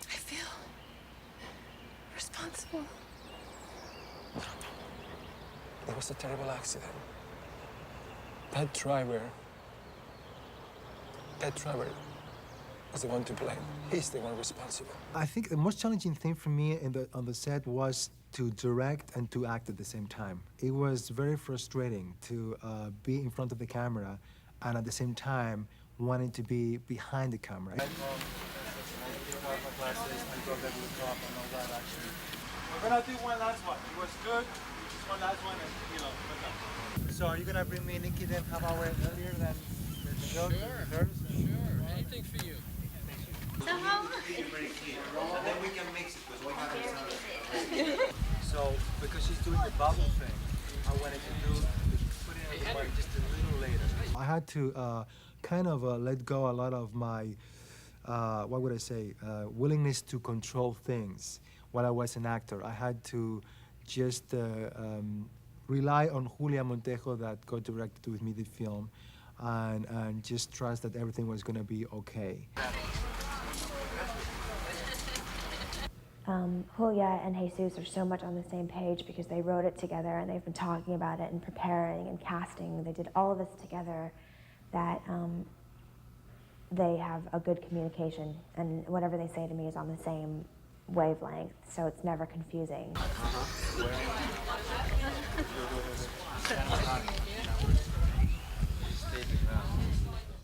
I feel responsible. It was a terrible accident. That driver was the one to blame. He's the one responsible. I think the most challenging thing for me on the set was to direct and to act at the same time. It was very frustrating to be in front of the camera and at the same time wanting to be behind the camera. We're gonna do one last one. It was good. one last one, and you know. So are you gonna bring me Nikki then half hour earlier than the joke? Sure. Anything for you. And then we can mix it because we have it. So because she's doing the bubble thing, I wanted to put it in the mic just a little later. I had to kind of let go a lot of my, what would I say, willingness to control things while I was an actor. I had to just rely on Julia Montejo that co-directed with me the film and just trust that everything was going to be okay. Julia and Jesus are so much on the same page because they wrote it together and they've been talking about it and preparing and casting. They did all of this together that they have a good communication and whatever they say to me is on the same wavelength, so it's never confusing.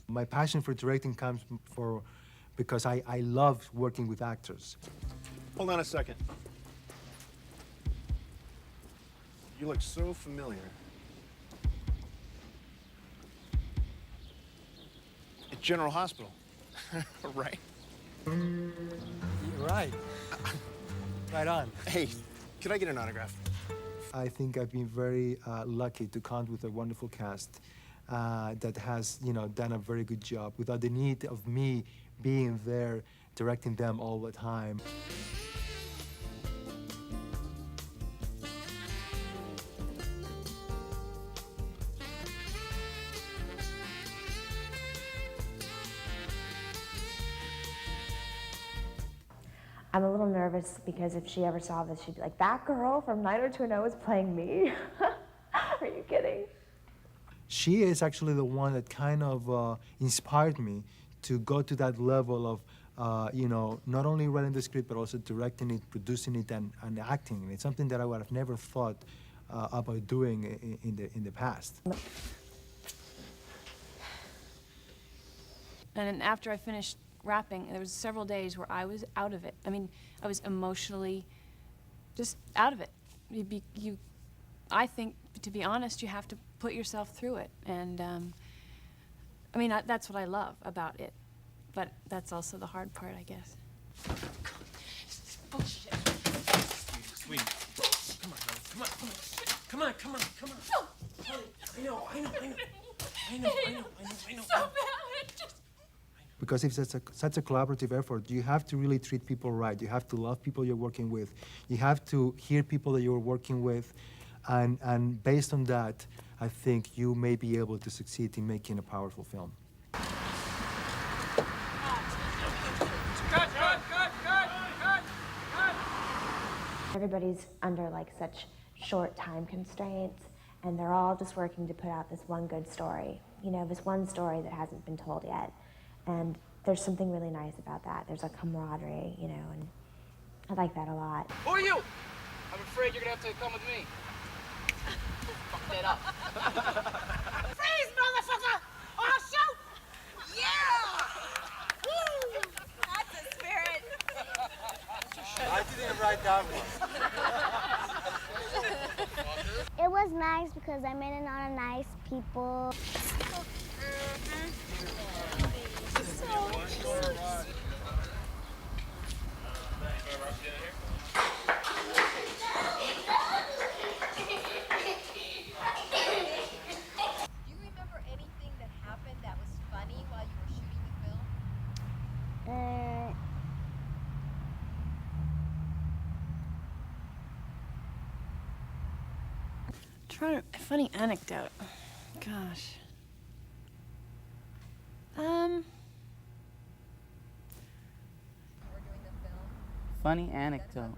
My passion for directing comes because I love working with actors. Hold on a second. You look so familiar. At General Hospital, right? You're right. Right on. Hey, could I get an autograph? I think I've been very lucky to count with a wonderful cast that has, done a very good job without the need of me being there directing them all the time. I'm a little nervous because if she ever saw this, she'd be like, that girl from 90210 is playing me? Are you kidding? She is actually the one that kind of inspired me to go to that level of, not only writing the script, but also directing it, producing it, and acting. It's something that I would have never thought about doing in the past. And then after I finished rapping, there was several days where I was out of it. I mean, I was emotionally just out of it. I think, to be honest, you have to put yourself through it. And I mean, that's what I love about it. But that's also the hard part, I guess. Bullshit. Sweet. Come on, honey. Come on. Come on. Honey, I know. So bad. Just... Because if it's such a collaborative effort, you have to really treat people right. You have to love people you're working with. You have to hear people that you're working with. And based on that, I think you may be able to succeed in making a powerful film. Cut. Everybody's under such short time constraints, and they're all just working to put out this one good story. This one story that hasn't been told yet. And there's something really nice about that. There's a camaraderie, and I like that a lot. Who are you? I'm afraid you're gonna have to come with me. Fuck that up. Freeze, motherfucker! Or shoot! Yeah! Woo! That's a spirit. I didn't write that one. It was nice because I met a lot of nice people. A funny anecdote. Gosh. Funny anecdote.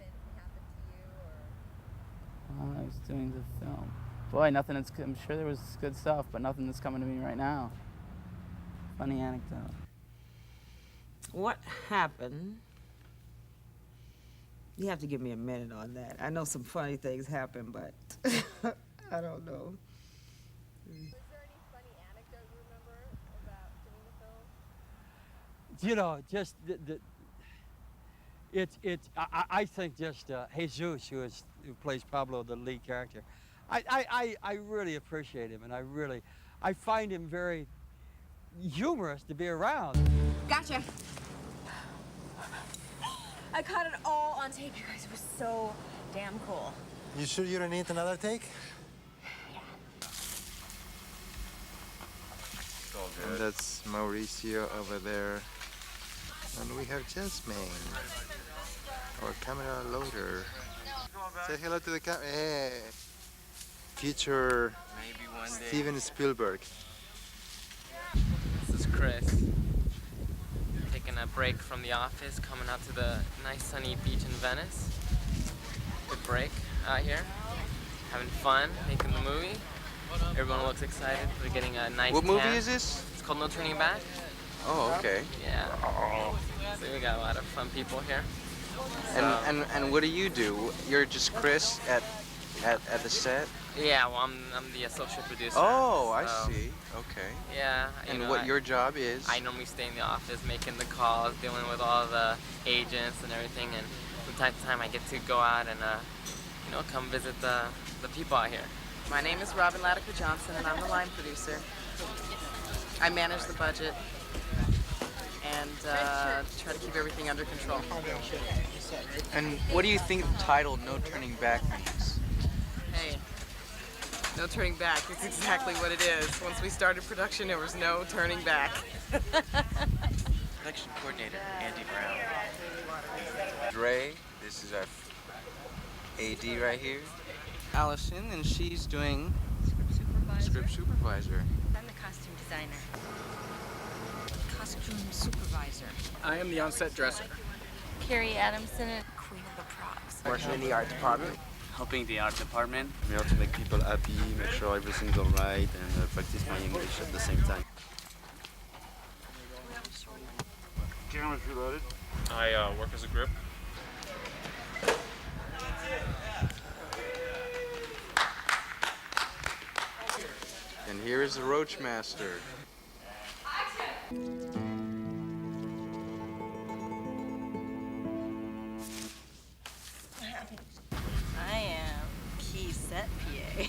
While I was doing the film. Boy, nothing that's, I'm sure there was good stuff, but nothing that's coming to me right now. Funny anecdote. What happened? You have to give me a minute on that. I know some funny things happen, but I don't know. Just I think just Jesus, who plays Pablo, the lead character, I really appreciate him, and I find him very humorous to be around. Gotcha. I caught it all on tape, you guys. It was so damn cool. You sure you don't need another take? And that's Mauricio over there. And we have Jasmine, our camera loader. Say hello to the camera. Hey. Future Maybe one day. Steven Spielberg. This is Chris. Taking a break from the office, coming out to the nice sunny beach in Venice. Good break out here. Having fun, making the movie. Everyone looks excited. We're getting a nice What movie tan. is this? It's called No Turning Back. Oh, okay. Yeah. So we got a lot of fun people here. And what do you do? You're just Chris at the set? Yeah, well, I'm the associate producer. Oh, I so, see. Okay. Yeah. And you know, what your job is? I normally stay in the office making the calls, dealing with all the agents and everything, and from time to time I get to go out and you know, come visit the people out here. My name is Robin Latiker Johnson, and I'm the line producer. I manage the budget and try to keep everything under control. And what do you think the title No Turning Back means? Hey, no turning back. It's exactly what it is. Once we started production, there was no turning back. Production coordinator, Andy Brown. Dre, this is our AD right here. Allison, and she's doing Script supervisor. I'm the costume designer. Costume supervisor. I am the on-set dresser. Carrie Adamson, queen of the props. Working in the art department. Helping the art department. I'm here to make people happy, make sure everything's all right, and practice my English at the same time. Camera's reloaded. I work as a grip. And here is the Roach Master. I am key set PA.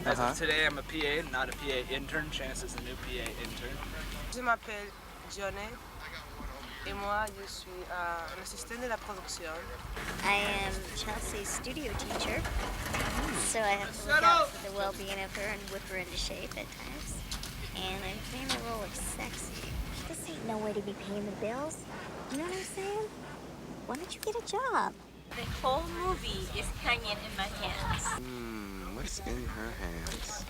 As of today, I'm a PA, not a PA intern. Chance is a new PA intern. Je m'appelle Johnny et moi je suis un assistant de la production. I am Chelsea's studio teacher, so I have to look out for the well-being of her and whip her into shape at times. And I'm playing the role of sexy. This ain't no way to be paying the bills. You know what I'm saying? Why don't you get a job? The whole movie is hanging in my hands. What's in her hands?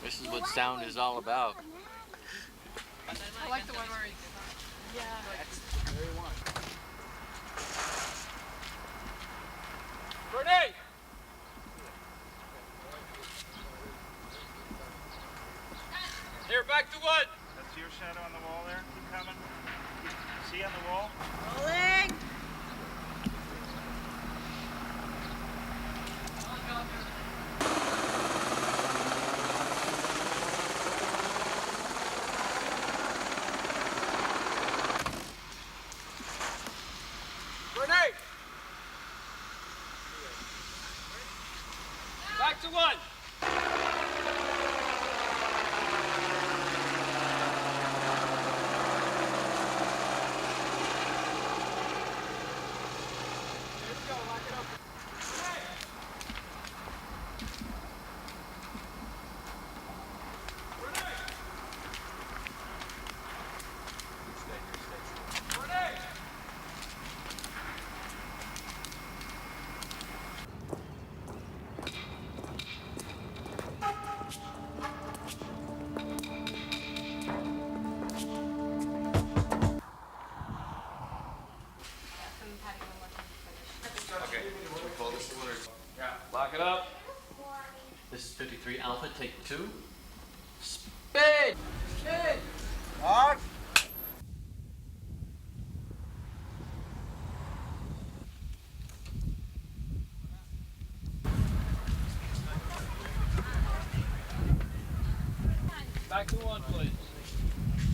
This is what sound is all about. I like the one where he's... Yeah. That's the very one. Grenade! Here, back to one! That's your shadow on the wall there. Keep coming. See on the wall? Rolling! Grenade! Back to one! Lock it up. This is 53 Alpha, take 2. Speed! Speed! Mark! Back to one, please.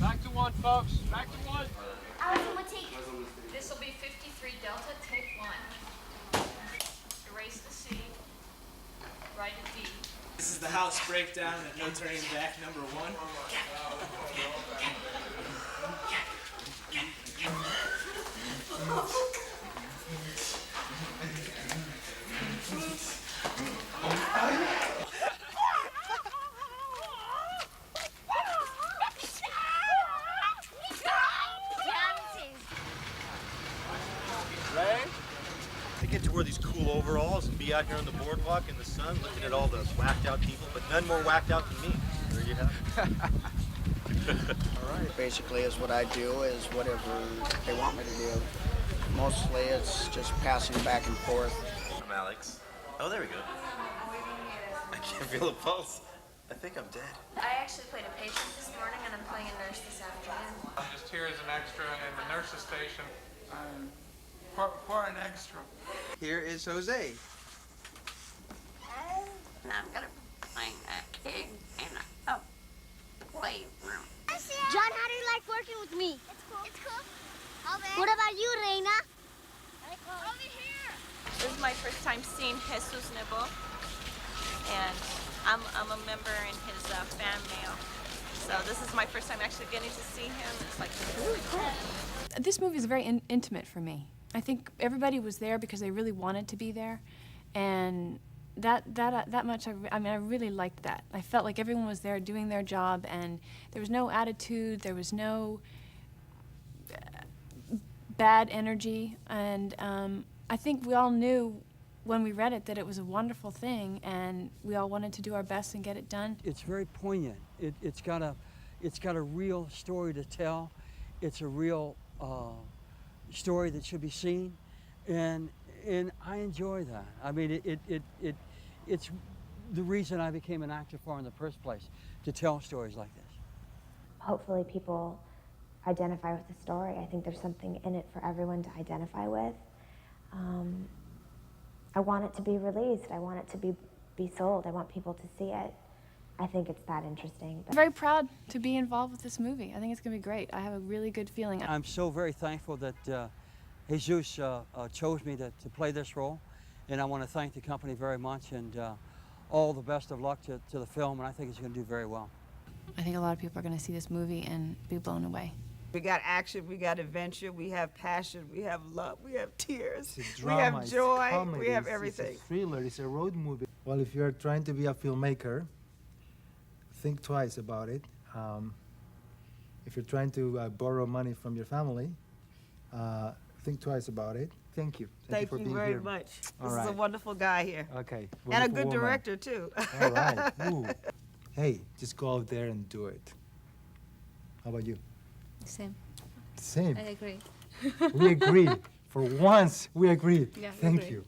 Back to one, folks. Back to one. Allison, what take? This will be 53 Delta, take 1. Erase the C. Write a D. This is the house breakdown at No Turning Back #1. Ray? I get to wear these cool overalls and be out here on the boardwalk in the sun looking at all the whacked out people, but none more whacked out than me. There you have it. All right. Basically, is what I do is whatever they want me to do. Mostly, it's just passing back and forth. I'm Alex. Oh, there we go. I can't feel a pulse. I think I'm dead. I actually played a patient this morning, and I'm playing a nurse this afternoon. I'm just here as an extra in the nurse's station. For an extra. Here is Jose. And I'm gonna bring a kid in a playroom. John, how do you like working with me? It's cool. It's cool. What about you, Reina? Over here. This is my first time seeing Jesus Nebo, and I'm a member in his fan mail. So this is my first time actually getting to see him. It's like really cool. This movie is very intimate for me. I think everybody was there because they really wanted to be there, and that much. I mean, I really liked that. I felt like everyone was there doing their job, and there was no attitude. There was no bad energy, and I think we all knew when we read it that it was a wonderful thing, and we all wanted to do our best and get it done. It's very poignant. It's got a real story to tell. It's a real story that should be seen, and I enjoy that. I mean, it's the reason I became an actor for in the first place, to tell stories like this. Hopefully people identify with the story. I think there's something in it for everyone to identify with. I want it to be released. I want it to be sold. I want people to see it. I think it's that interesting. I'm very proud to be involved with this movie. I think it's going to be great. I have a really good feeling. I'm so very thankful that Jesus chose me to play this role, and I want to thank the company very much, and all the best of luck to the film, and I think it's going to do very well. I think a lot of people are going to see this movie and be blown away. We got action, we got adventure, we have passion, we have love, we have tears, It's a we drama, have it's joy, comedy, we have it's everything. a thriller, it's a road movie. Well, if you're trying to be a filmmaker, think twice about it. If you're trying to borrow money from your family, think twice about it. Thank you. Thank for you being very here. much. All This is a right. wonderful guy here. Okay. And a wonderful good woman. director, too. All right. Ooh. Hey, just go out there and do it. How about you? Same. Same. I agree. We agree. For once, we agree. Yeah, we Thank agree. you.